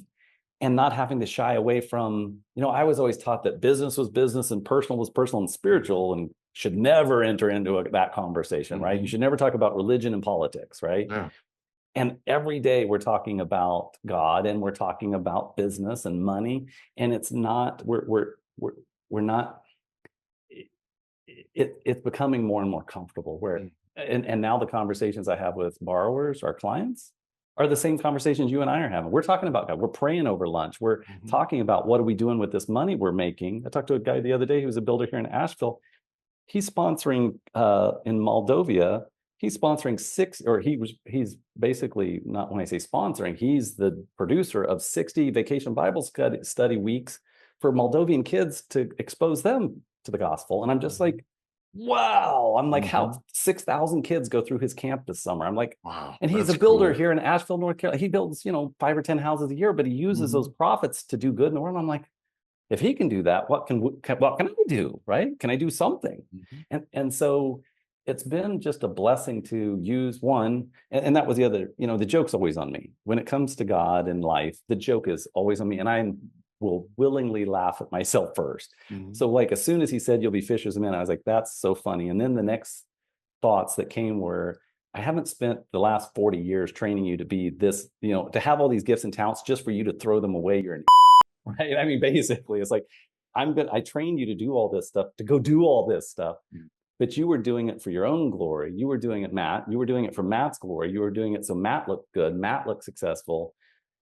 and not having to shy away from, I was always taught that business was business and personal was personal and spiritual, and should never enter into that conversation, right? You should never talk about religion and politics, right? Yeah. And every day we're talking about God, and we're talking about business and money, and it's not, we're not, it's becoming more and more comfortable where, and now the conversations I have with borrowers, our clients, are the same conversations you and I are having. We're talking about God. We're praying over lunch. We're talking about what are we doing with this money we're making. I talked to a guy the other day who was a builder here in Asheville. He's sponsoring in Moldova. He's sponsoring he's basically, not when I say sponsoring, he's the producer of 60 vacation Bible study weeks for Moldovan kids to expose them to the gospel. And I'm just like, wow. I'm like, how 6,000 kids go through his camp this summer. I'm like, wow. And he's a builder here in Asheville, North Carolina. He builds, 5 or 10 houses a year, but he uses those profits to do good in the world. I'm like, if he can do that, what can I do, right? Can I do something? And so it's been just a blessing to use one. And that was the other, the joke's always on me. When it comes to God and life, the joke is always on me. And I will willingly laugh at myself first. So like, as soon as he said, you'll be fishers of men, I was like, that's so funny. And then the next thoughts that came were, I haven't spent the last 40 years training you to be this, to have all these gifts and talents just for you to throw them away. You're an right? I mean, basically, it's like, I trained you to do all this stuff, to go do all this stuff, but you were doing it for your own glory. You were doing it, Matt. You were doing it for Matt's glory. You were doing it so Matt looked good. Matt looked successful.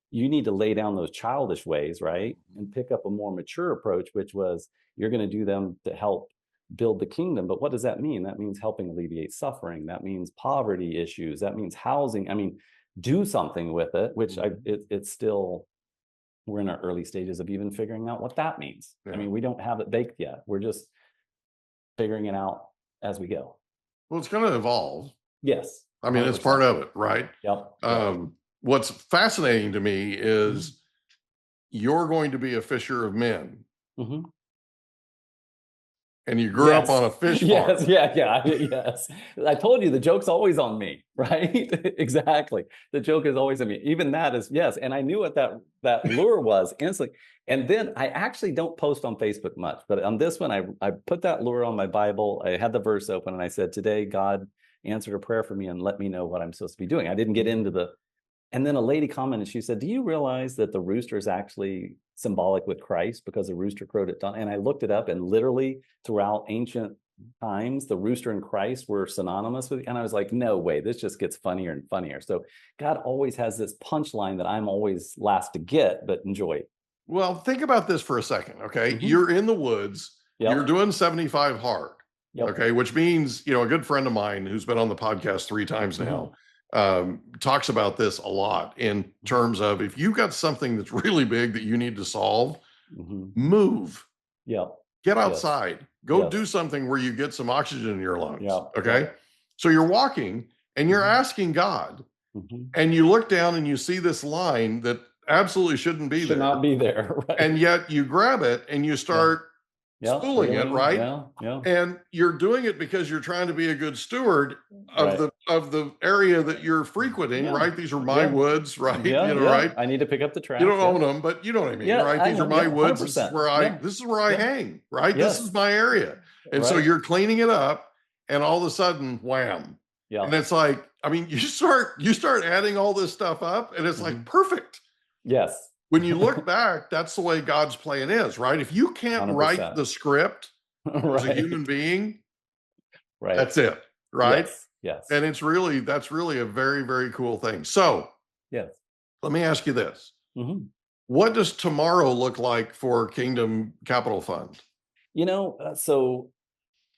You need to lay down those childish ways, right? And pick up a more mature approach, which was, you're going to do them to help build the kingdom. But what does that mean? That means helping alleviate suffering. That means poverty issues. That means housing. I mean, do something with it, which it's still, we're in our early stages of even figuring out what that means. Yeah. I mean, we don't have it baked yet. We're just figuring it out as we go. Well, it's going to evolve. Yes. I mean, 100%. It's part of it, right? Yep. What's fascinating to me is you're going to be a fisher of men. And you grew up on a fish farm. Yes. I told you the joke's always on me, right? Exactly. The joke is always on me. Even that is, yes. And I knew what that lure was instantly. And then I actually don't post on Facebook much, but on this one, I put that lure on my Bible. I had the verse open and I said, today, God answered a prayer for me and let me know what I'm supposed to be doing. I didn't get into and then a lady commented, she said, do you realize that the rooster is actually symbolic with Christ because the rooster crowed at dawn? And I looked it up, and literally throughout ancient times, the rooster and Christ were synonymous with, and I was like, no way, this just gets funnier and funnier. So God always has this punchline that I'm always last to get, but enjoy. Well, think about this for a second, okay? You're in the woods, you're doing 75 hard, okay? Which means, a good friend of mine who's been on the podcast 3 times now, talks about this a lot in terms of, if you've got something that's really big that you need to solve, move. Get outside. Go do something where you get some oxygen in your lungs. Okay. So you're walking and you're asking God, and you look down and you see this line that absolutely shouldn't be there. Should not be there. Right? And yet you grab it and you start Yeah. schooling it, right? Yeah. Yeah. And you're doing it because you're trying to be a good steward of the area that you're frequenting, Yeah. right? These are my Yeah. woods, right? Yeah. Right? I need to pick up the trash. You don't Yeah. own them, but you know what I mean, Yeah, right? I These are know. my Yeah, woods. This is 100%. where Yeah. I Yeah. hang, right? Yes. This is my area. And so Right. you're cleaning it up, and all of a sudden, wham. Yeah. And it's like, I mean, you start adding all this stuff up, and it's like perfect. Yes. When you look back, that's the way God's plan is, right? If you can't 100%. write the script as a Right. human being, Right. that's it, right? Yes. Yes. And that's really a very, very cool thing. So Yes. let me ask you this. hmm What does tomorrow look like for Kingdom Capital Fund?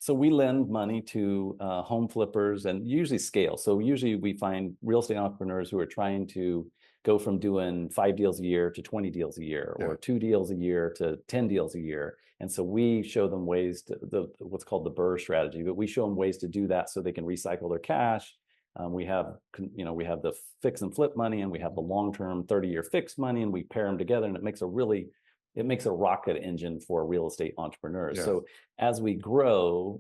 So we lend money to home flippers and usually scale. So usually we find real estate entrepreneurs who are trying to go from doing 5 deals a year to 20 deals a year, or 2 deals a year to 10 deals a year. And so we show them ways to what's called the BRRRR strategy, but we show them ways to do that so they can recycle their cash. We have the fix and flip money, and we have the long-term 30-year fixed money, and we pair them together, and it makes a rocket engine for real estate entrepreneurs. Yeah. So as we grow,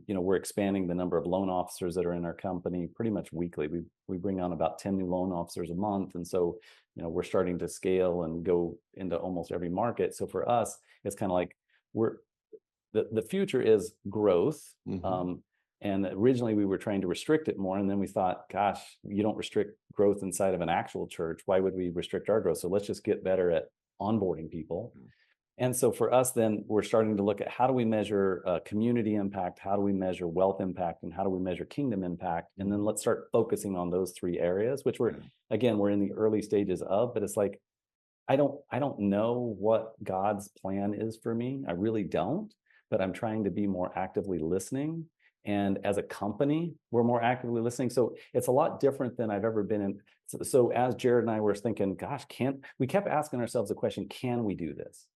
we're expanding the number of loan officers that are in our company pretty much weekly. We bring on about 10 new loan officers a month. And so, we're starting to scale and go into almost every market. So for us, it's kind of like the future is growth. And originally we were trying to restrict it more. And then we thought, gosh, you don't restrict growth inside of an actual church. Why would we restrict our growth? So let's just get better at onboarding people. And so for us, then we're starting to look at how do we measure community impact, how do we measure wealth impact, and how do we measure kingdom impact? And then let's start focusing on those 3 areas, which we're in the early stages of, but it's like, I don't know what God's plan is for me. I really don't, but I'm trying to be more actively listening. And as a company, we're more actively listening. So it's a lot different than I've ever been in. So as Jared and I were thinking, gosh, we kept asking ourselves the question, can we do this?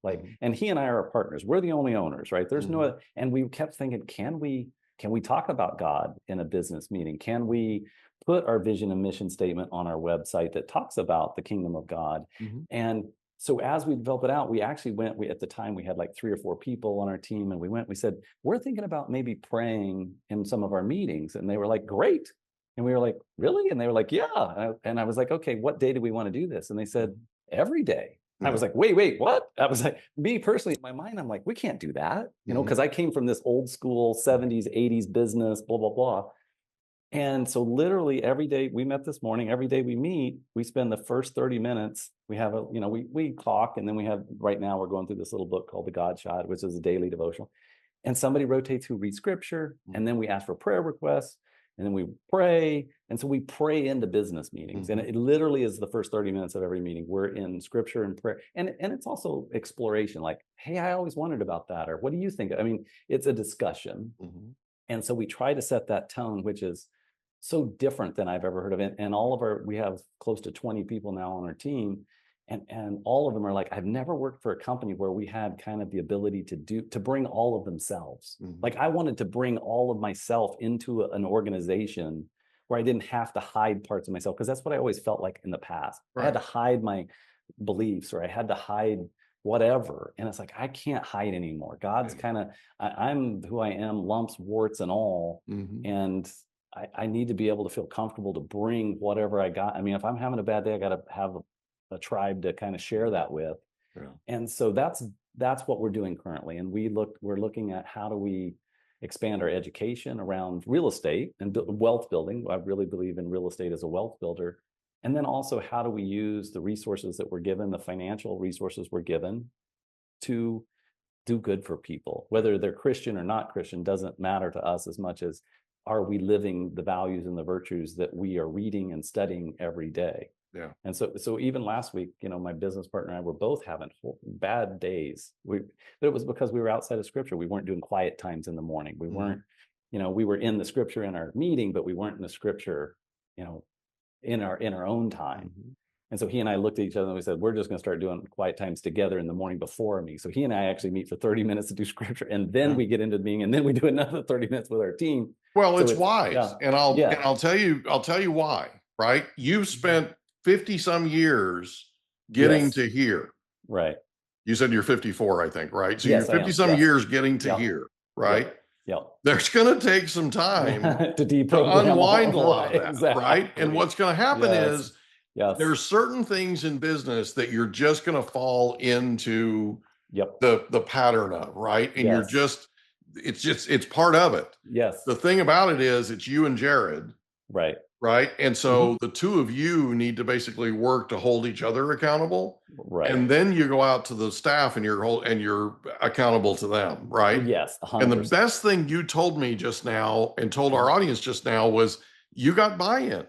And he and I are partners. We're the only owners, right? There's no other, and we kept thinking, can we talk about God in a business meeting? Can we put our vision and mission statement on our website that talks about the kingdom of God? And so as we developed it out, we actually at the time we had like 3 or 4 people on our team, and we said, we're thinking about maybe praying in some of our meetings. And they were like, great. And we were like, really? And they were like, yeah. And I was like, okay, what day do we want to do this? And they said, every day. I was like, wait, what? I was like, me personally, in my mind, I'm like, we can't do that, because I came from this old school 70s, 80s business, blah, blah, blah. And so literally every day, we met this morning, every day we meet, we spend the first 30 minutes, we have we talk, and then right now we're going through this little book called The God Shot, which is a daily devotional. And somebody rotates who reads scripture, and then we ask for prayer requests, and then we pray. And so we pray into business meetings. And it literally is the first 30 minutes of every meeting. We're in scripture and prayer. And it's also exploration, like, hey, I always wondered about that. Or what do you think? I mean, it's a discussion. And so we try to set that tone, which is so different than I've ever heard of it. And we have close to 20 people now on our team. And all of them are like, I've never worked for a company where we had kind of the ability to bring all of themselves. Like I wanted to bring all of myself into an organization where I didn't have to hide parts of myself, because that's what I always felt like in the past. Right. I had to hide my beliefs, or I had to hide whatever. And it's like, I can't hide anymore. God's kind of, I'm who I am, lumps, warts, and all. And I need to be able to feel comfortable to bring whatever I got. I mean, if I'm having a bad day, I got to have a tribe to kind of share that with. And so that's what we're doing currently. And we're looking at how do we expand our education around real estate and wealth building. I really believe in real estate as a wealth builder. And then also, how do we use the resources that we're given, the financial resources we're given, to do good for people, whether they're Christian or not Christian, doesn't matter to us as much as, are we living the values and the virtues that we are reading and studying every day? Yeah. And so even last week, my business partner and I were both having bad days. But it was because we were outside of scripture. We weren't doing quiet times in the morning. We weren't, we were in the scripture in our meeting, but we weren't in the scripture, in our own time. And so he and I looked at each other and we said, we're just going to start doing quiet times together in the morning before me. So he and I actually meet for 30 minutes to do scripture, and then we get into the meeting, and then we do another 30 minutes with our team. Well, so it's wise. And I'll tell you why, right? You've spent 50 some years getting to here. Right. You said you're 54, I think, right? So Yes, you're I am. 50 some Yes. years getting to Yep. here, right? Yep. There's going to take some time to to unwind a lot of that, exactly. right? And what's going to happen is yes. there's certain things in business that you're just going to fall into Yep. the pattern of, right? And you're Yes. it's part of it. Yes. The thing about it is it's you and Jared, Right. right? And so the two of you need to basically work to hold each other accountable. Right. And then you go out to the staff and you're accountable to them, right? Yes. 100%. And the best thing you told me just now and told our audience just now was you got buy-in.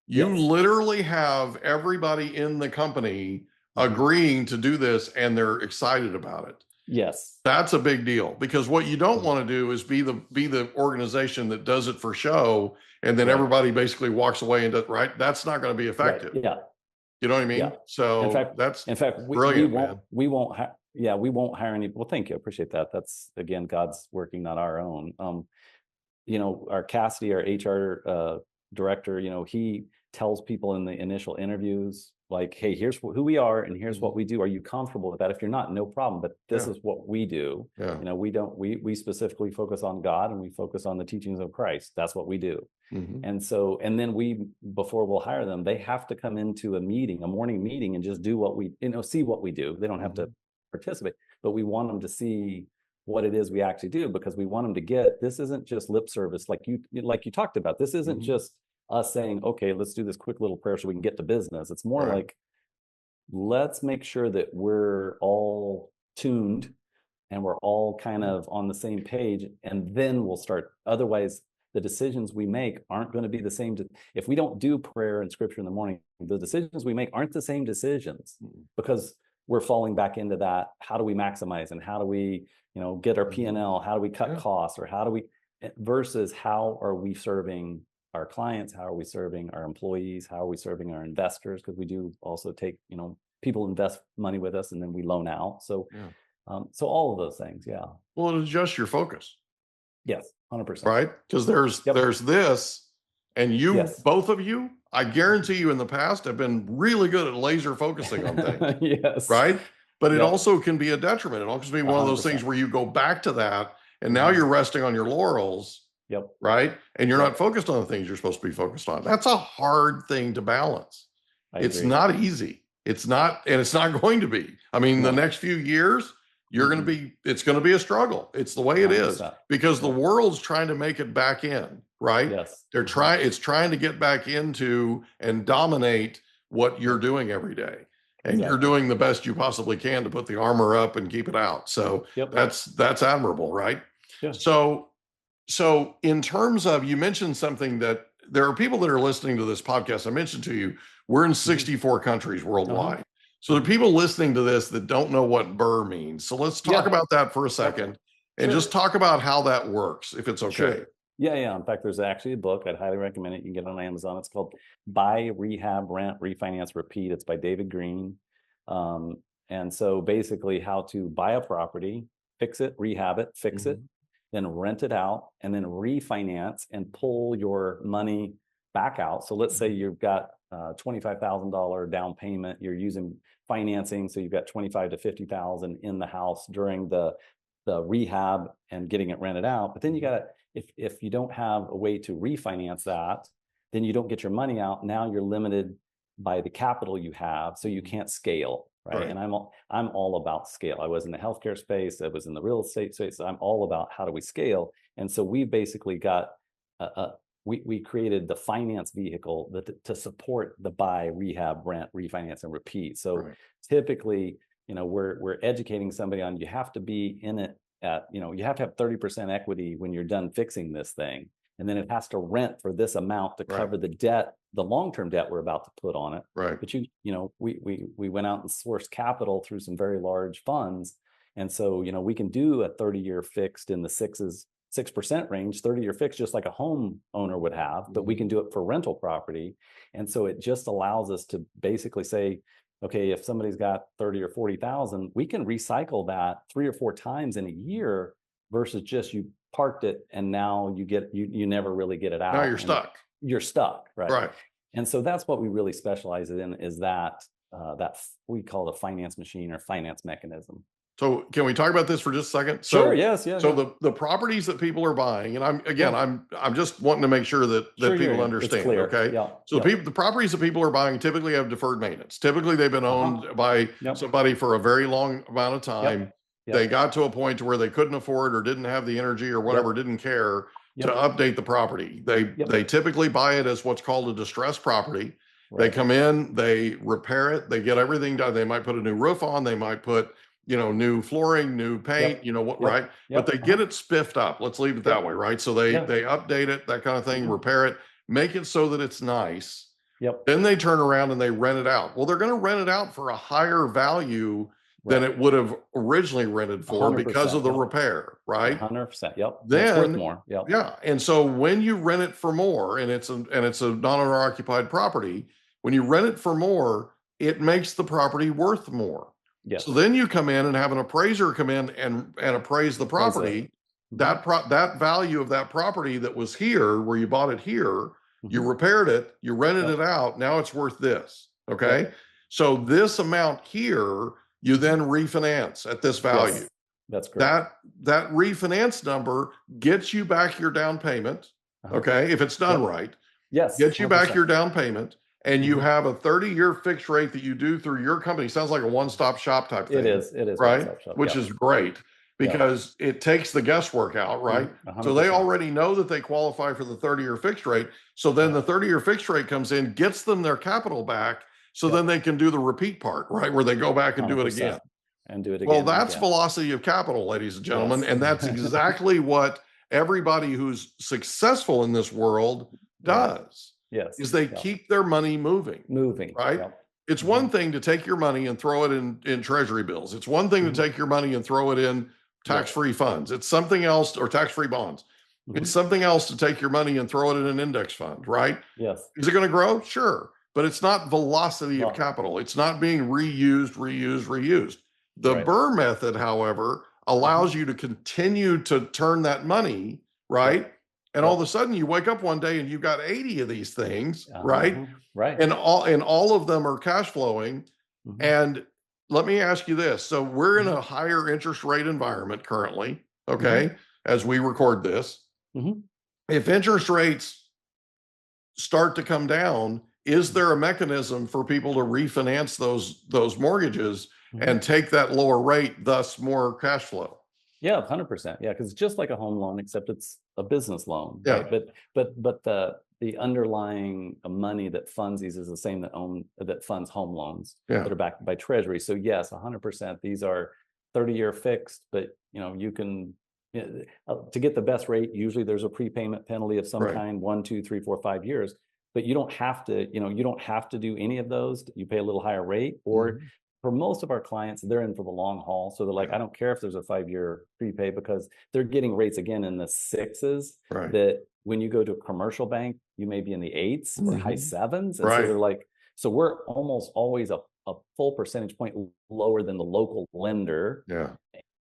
You literally have everybody in the company agreeing to do this and they're excited about it. Yes. That's a big deal, because what you don't want to do is be the organization that does it for show and then everybody basically walks away and does, right? That's not going to be effective. Right. Yeah. You know what I mean? Yeah. So in fact, brilliant, we won't hire any. Well, thank you. I appreciate that. That's, again, God's working, not our own. Our Cassidy, our HR director, he tells people in the initial interviews, like, hey, here's who we are and here's what we do. Are you comfortable with that? If you're not, no problem. But this is what we do. Yeah. We specifically focus on God and we focus on the teachings of Christ. That's what we do. And so, and then before we'll hire them, they have to come into a morning meeting and just do what we, see what we do. They don't have to participate, but we want them to see what it is we actually do, because we want them to get, this isn't just lip service. Like you talked about, this isn't just us saying, okay, let's do this quick little prayer so we can get to business. It's more like, let's make sure that we're all tuned and we're all kind of on the same page, and then we'll start. Otherwise, the decisions we make aren't going to be the same. If we don't do prayer and scripture in the morning, the decisions we make aren't the same decisions, because we're falling back into that. How do we maximize, and how do we, get our P&L? How do we cut costs, or how do we, versus how are we serving our clients? How are we serving our employees? How are we serving our investors? Because we do also take, people invest money with us and then we loan out. So, so all of those things. Yeah. Well, it adjusts your focus. Yes. 100%. Right? Because there's this, and both of you, I guarantee you in the past have been really good at laser focusing on things. Yes. Right? But it also can be a detriment. It also can be one of those things where you go back to that and now you're resting on your laurels. Right? And you're not focused on the things you're supposed to be focused on. That's a hard thing to balance. It's not easy. It's not, and it's not going to be. I mean, the next few years, it's going to be a struggle. It's the way it is, because the world's trying to make it back in, right? Yes. It's trying to get back into and dominate what you're doing every day. And you're doing the best you possibly can to put the armor up and keep it out. So that's admirable, right? Yeah. So in terms of, you mentioned something that there are people that are listening to this podcast. I mentioned to you, we're in 64 countries worldwide. So there are people listening to this that don't know what BRRRR means. So let's talk about that for a second and just talk about how that works, if it's okay. Sure. Yeah. In fact, there's actually a book. I'd highly recommend it. You can get it on Amazon. It's called Buy, Rehab, Rent, Refinance, Repeat. It's by David Green. And so basically how to buy a property, fix it, rehab it, fix it, then rent it out, and then refinance and pull your money back out. So let's say you've got $25,000 down payment. You're using financing, so you've got $25,000 to $50,000 in the house during the rehab and getting it rented out. But then you got to, if you don't have a way to refinance that, then you don't get your money out. Now you're limited by the capital you have, so you can't scale. Right. And I'm all about scale. I was in the healthcare space. I was in the real estate space. So I'm all about how do we scale. And so we basically got we created the finance vehicle to support the buy, rehab, rent, refinance, and repeat. So typically, we're educating somebody on, you have to be in it at, you have to have 30% equity when you're done fixing this thing. And then it has to rent for this amount to cover the debt, the long-term debt we're about to put on it. Right. But we went out and sourced capital through some very large funds. And so, we can do a 30-year fixed in the 6% range, 30-year fixed, just like a home owner would have, but we can do it for rental property. And so it just allows us to basically say, okay, if somebody's got 30 or 40,000, we can recycle that 3 or 4 times in a year versus just you parked it and now you never really get it out. Now you're stuck. You're stuck, right? Right. And so that's what we really specialize in, is that we call it a finance machine or finance mechanism. So can we talk about this for just a second? Sure. Yes. Yeah. So yeah. the properties that people are buying, and I'm just wanting to make sure that people understand. It's clear. Okay. Yeah. So the properties that people are buying typically have deferred maintenance. Typically they've been owned by somebody for a very long amount of time. They got to a point to where they couldn't afford or didn't have the energy or whatever, didn't care to update the property. They typically buy it as what's called a distressed property. Right. They come in, they repair it, they get everything done. They might put a new roof on, they might put, new flooring, new paint, right? But they get it spiffed up. Let's leave it that way, right? So they update it, that kind of thing, repair it, make it so that it's nice. Then they turn around and they rent it out. Well, they're going to rent it out for a higher value than it would have originally rented for because of the repair, right? 100%. Yep. Then it's worth more. Yep. Yeah. And so when you rent it for more, and it's a non-owner occupied property, when you rent it for more, it makes the property worth more. Yes. So then you come in and have an appraiser come in and appraise the property. That value of that property that was here, where you bought it here, you repaired it, you rented it out. Now it's worth this. Okay. So this amount here, you then refinance at this value. Yes, that's correct. That refinance number gets you back your down payment. Okay. If it's done right. Yes. Gets you back your down payment. And you have a 30-year fixed rate that you do through your company. Sounds like a one-stop shop type thing. It is. Right? Which is great because it takes the guesswork out, right? 100%. So they already know that they qualify for the 30-year fixed rate. So then the 30-year fixed rate comes in, gets them their capital back. So then they can do the repeat part, right? Where they go back and do it again. And do it again. Well, that's velocity of capital, ladies and gentlemen. And that's exactly what everybody who's successful in this world does. Yes. Is they keep their money moving. Right? It's one thing to take your money and throw it in treasury bills. It's one thing to take your money and throw it in tax-free funds. It's something else, or tax-free bonds. It's something else to take your money and throw it in an index fund, right? Yes. Is it going to grow? Sure. But it's not velocity of capital. It's not being reused. The BRRRR method, however, allows you to continue to turn that money, right? And all of a sudden you wake up one day and you've got 80 of these things, right? Right. And all of them are cash flowing. And let me ask you this. So we're in a higher interest rate environment currently, okay, as we record this. If interest rates start to come down, is there a mechanism for people to refinance those mortgages and take that lower rate, thus more cash flow? Yeah, 100%. Yeah, because it's just like a home loan, except it's a business loan. Yeah. Right? But the underlying money that funds these is the same that funds home loans that are backed by Treasury. So yes, 100%. These are 30-year fixed, but you can to get the best rate. Usually there's a prepayment penalty of some kind, 1, 2, 3, 4, 5 years. But you don't have to. You don't have to do any of those. You pay a little higher rate, or for most of our clients, they're in for the long haul. So they're like, I don't care if there's a 5-year prepay, because they're getting rates again in the 6s that when you go to a commercial bank, you may be in the 8s or high 7s. And so they're like, so we're almost always a full percentage point lower than the local lender. Yeah.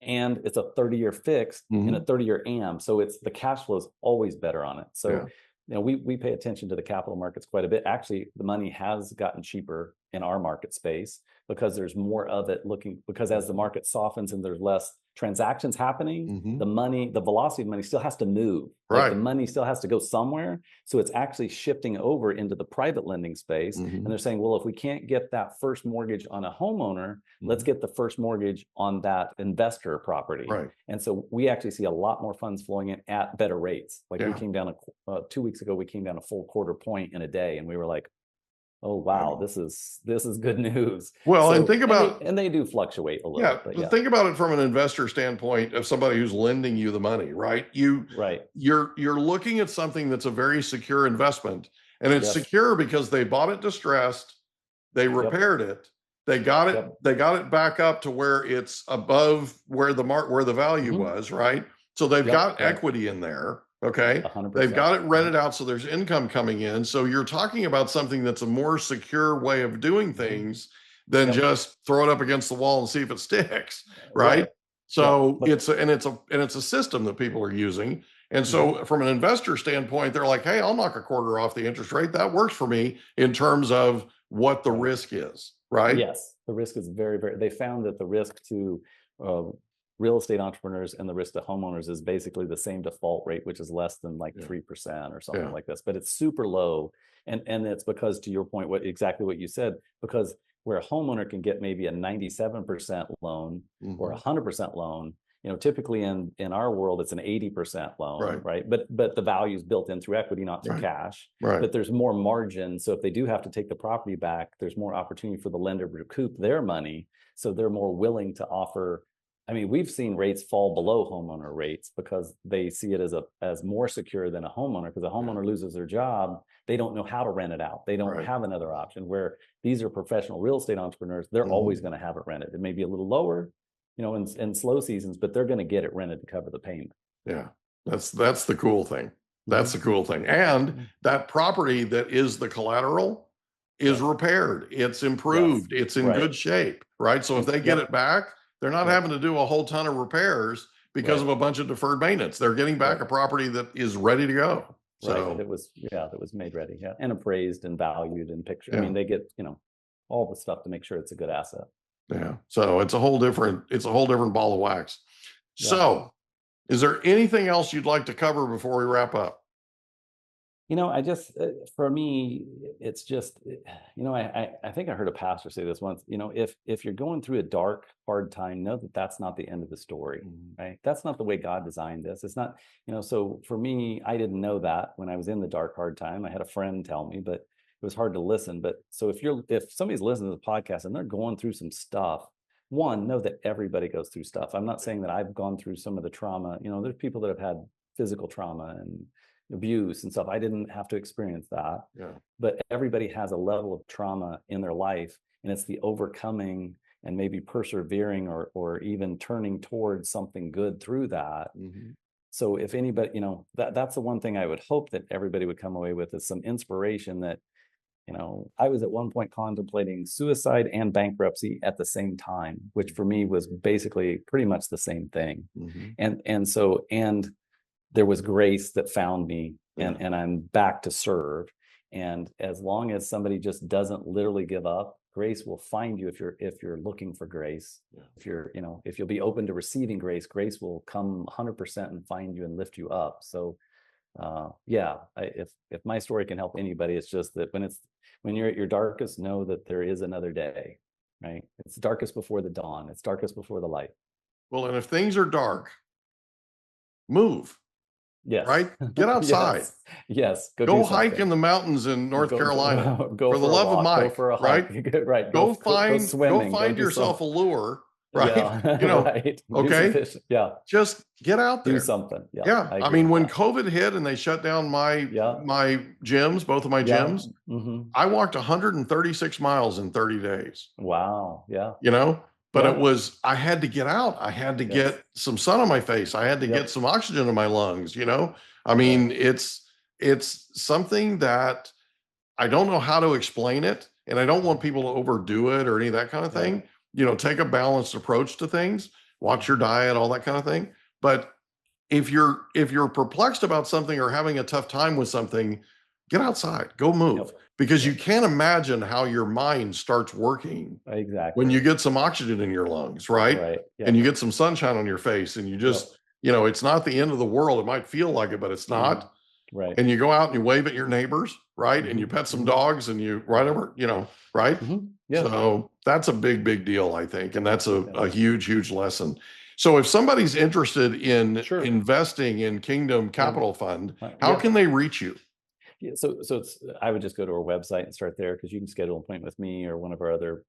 And it's a 30-year fixed and a 30-year AM. So the cash flow is always better on it. So we pay attention to the capital markets quite a bit. Actually, the money has gotten cheaper in our market space because there's more of it because as the market softens and there's less transactions happening, the velocity of money still has to move. Like the money still has to go somewhere. So it's actually shifting over into the private lending space. And they're saying, well, if we can't get that first mortgage on a homeowner, let's get the first mortgage on that investor property. And so we actually see a lot more funds flowing in at better rates. Like we came down 2 weeks ago, we came down a full quarter point in a day, and we were like, oh wow, this is good news. Well, and think about, and they do fluctuate a little bit. But think about it from an investor standpoint of somebody who's lending you the money, right? You're looking at something that's a very secure investment, and it's secure because they bought it distressed, they repaired it, they got it back up to where it's above where the value was, right? So they've got equity in there. Okay. 100%. They've got it rented out, so there's income coming in. So you're talking about something that's a more secure way of doing things than just throw it up against the wall and see if it sticks. Right. So it's a system that people are using. And so from an investor standpoint, they're like, hey, I'll knock a quarter off the interest rate. That works for me in terms of what the risk is. right? Yes, the risk is very, very, they found that the risk to real estate entrepreneurs and the risk to homeowners is basically the same default rate, which is less than like 3% or something like this, but it's super low. And it's because, to your point, exactly what you said, because where a homeowner can get maybe a 97% loan or 100% loan, typically in our world, it's an 80% loan, right? But the value is built in through equity, not through cash. But there's more margin. So if they do have to take the property back, there's more opportunity for the lender to recoup their money. So they're more willing to offer. I mean, we've seen rates fall below homeowner rates because they see it as more secure than a homeowner, because a homeowner loses their job. They don't know how to rent it out. They don't have another option, where these are professional real estate entrepreneurs. They're always going to have it rented. It may be a little lower, in slow seasons, but they're going to get it rented to cover the payment. Yeah, that's the cool thing. That's the cool thing. And that property that is the collateral is repaired. It's improved. It's in good shape, right? So if they get it back, they're not having to do a whole ton of repairs because of a bunch of deferred maintenance. They're getting back a property that is ready to go. So that was made ready, and appraised and valued and pictured. I mean, they get, all the stuff to make sure it's a good asset. Yeah. So it's a whole different ball of wax. So is there anything else you'd like to cover before we wrap up? I just, for me, it's just, I think I heard a pastor say this once, if you're going through a dark, hard time, know that that's not the end of the story, right? That's not the way God designed this. It's not, so for me, I didn't know that when I was in the dark, hard time. I had a friend tell me, but it was hard to listen. But so if somebody's listening to the podcast and they're going through some stuff, one, know that everybody goes through stuff. I'm not saying that I've gone through some of the trauma. There's people that have had physical trauma and abuse and stuff. I didn't have to experience that. But everybody has a level of trauma in their life, and it's the overcoming and maybe persevering or even turning towards something good through that. So if anybody, that's the one thing I would hope that everybody would come away with, is some inspiration that, I was at one point contemplating suicide and bankruptcy at the same time, which for me was basically pretty much the same thing. And there was grace that found me, and I'm back to serve. And as long as somebody just doesn't literally give up, grace will find you. If you're looking for grace, if you'll be open to receiving grace, grace will come 100% and find you and lift you up. So if my story can help anybody, it's just that when you're at your darkest, know that there is another day, right? It's darkest before the dawn. It's darkest before the light. Well, and if things are dark, move. Yes. Right? Get outside. Yes. Go hike in the mountains in North Carolina. For the love of Mike. Go for a right? Hike. Right. Go find yourself a lure. Right. Right. Okay. Just get out there. Do something. I mean, when COVID hit and they shut down my gyms, both of my gyms, I walked 136 miles in 30 days. Wow. Yeah. But it was, I had to get out. I had to get some sun on my face. I had to get some oxygen in my lungs, I mean, it's something that I don't know how to explain it. And I don't want people to overdo it or any of that kind of thing. Take a balanced approach to things, watch your diet, all that kind of thing. But if you're perplexed about something or having a tough time with something, get outside, go move, because you can't imagine how your mind starts working when you get some oxygen in your lungs, right? And you get some sunshine on your face, and you just, it's not the end of the world. It might feel like it, but it's not. Right. And you go out and you wave at your neighbors, right? And you pet some dogs and you whatever, right? So that's a big, big deal, I think. And that's a huge, huge lesson. So if somebody's interested in investing in Kingdom Capital Fund, how can they reach you? So I would just go to our website and start there, because you can schedule an appointment with me or one of our other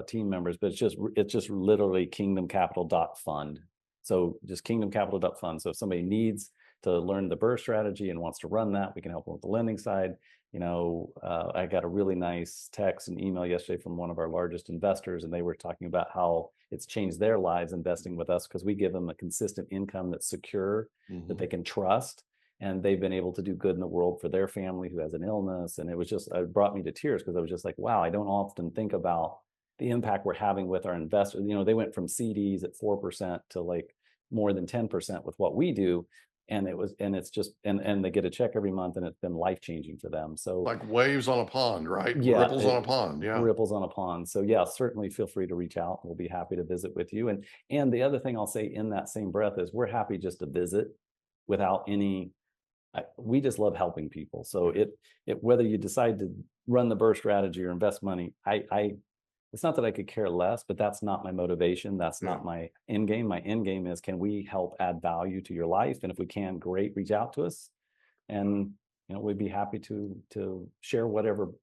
team members. But it's just literally kingdomcapital.fund. So just kingdomcapital.fund. So if somebody needs to learn the BRRRR strategy and wants to run that, we can help them with the lending side. I got a really nice text and email yesterday from one of our largest investors, and they were talking about how it's changed their lives investing with us, because we give them a consistent income that's secure, that they can trust. And they've been able to do good in the world for their family who has an illness. And it brought me to tears, because I was just like, wow, I don't often think about the impact we're having with our investors. They went from CDs at 4% to like more than 10% with what we do. and it's just, and they get a check every month, and it's been life-changing for them. So like waves on a pond, right? Yeah, Ripples on a pond. Yeah. Ripples on a pond. So yeah, certainly feel free to reach out. We'll be happy to visit with you. And the other thing I'll say in that same breath is we're happy just to visit without any, we just love helping people. So whether you decide to run the BRRRR strategy or invest money, it's not that I could care less, but that's not my motivation. That's not my end game. My end game is, can we help add value to your life? And if we can, great, reach out to us. And, we'd be happy to share whatever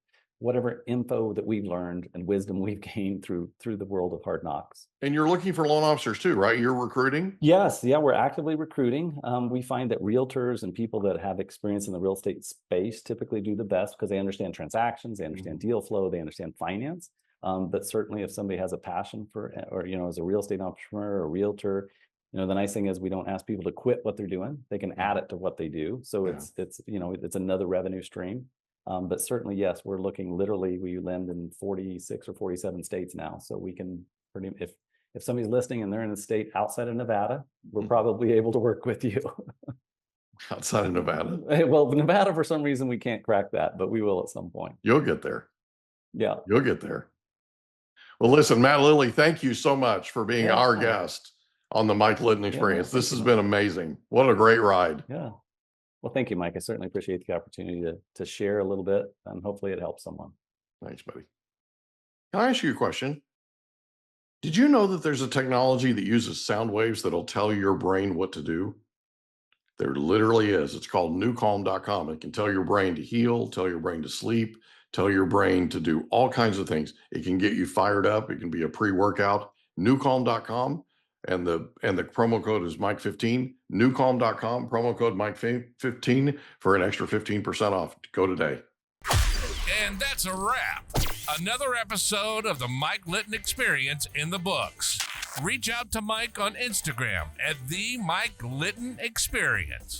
info that we've learned and wisdom we've gained through the world of hard knocks. And you're looking for loan officers too, right? You're recruiting? Yes. Yeah, we're actively recruiting. We find that realtors and people that have experience in the real estate space typically do the best because they understand transactions, they understand deal flow, they understand finance. But certainly if somebody has a passion for, or, as a real estate entrepreneur or realtor, the nice thing is we don't ask people to quit what they're doing. They can add it to what they do. So it's another revenue stream. But certainly, yes, we're looking, literally, we lend in 46 or 47 states now. So we can, if somebody's listening and they're in a state outside of Nevada, we're probably able to work with you. Outside of Nevada? Well, Nevada, for some reason, we can't crack that, but we will at some point. You'll get there. Yeah. You'll get there. Well, listen, Matt Lillie, thank you so much for being our guest on the Mike Litton Experience. This has been amazing. What a great ride. Yeah. Well, thank you, Mike. I certainly appreciate the opportunity to share a little bit, and hopefully it helps someone. Thanks, buddy. Can I ask you a question? Did you know that there's a technology that uses sound waves that'll tell your brain what to do? There literally is. It's called newcalm.com. It can tell your brain to heal, tell your brain to sleep, tell your brain to do all kinds of things. It can get you fired up. It can be a pre-workout. Newcalm.com. And the promo code is Mike15. Newcalm.com, promo code Mike15 for an extra 15% off. Go today. And that's a wrap. Another episode of the Mike Litton Experience in the books. Reach out to Mike on Instagram at the Mike Litton Experience.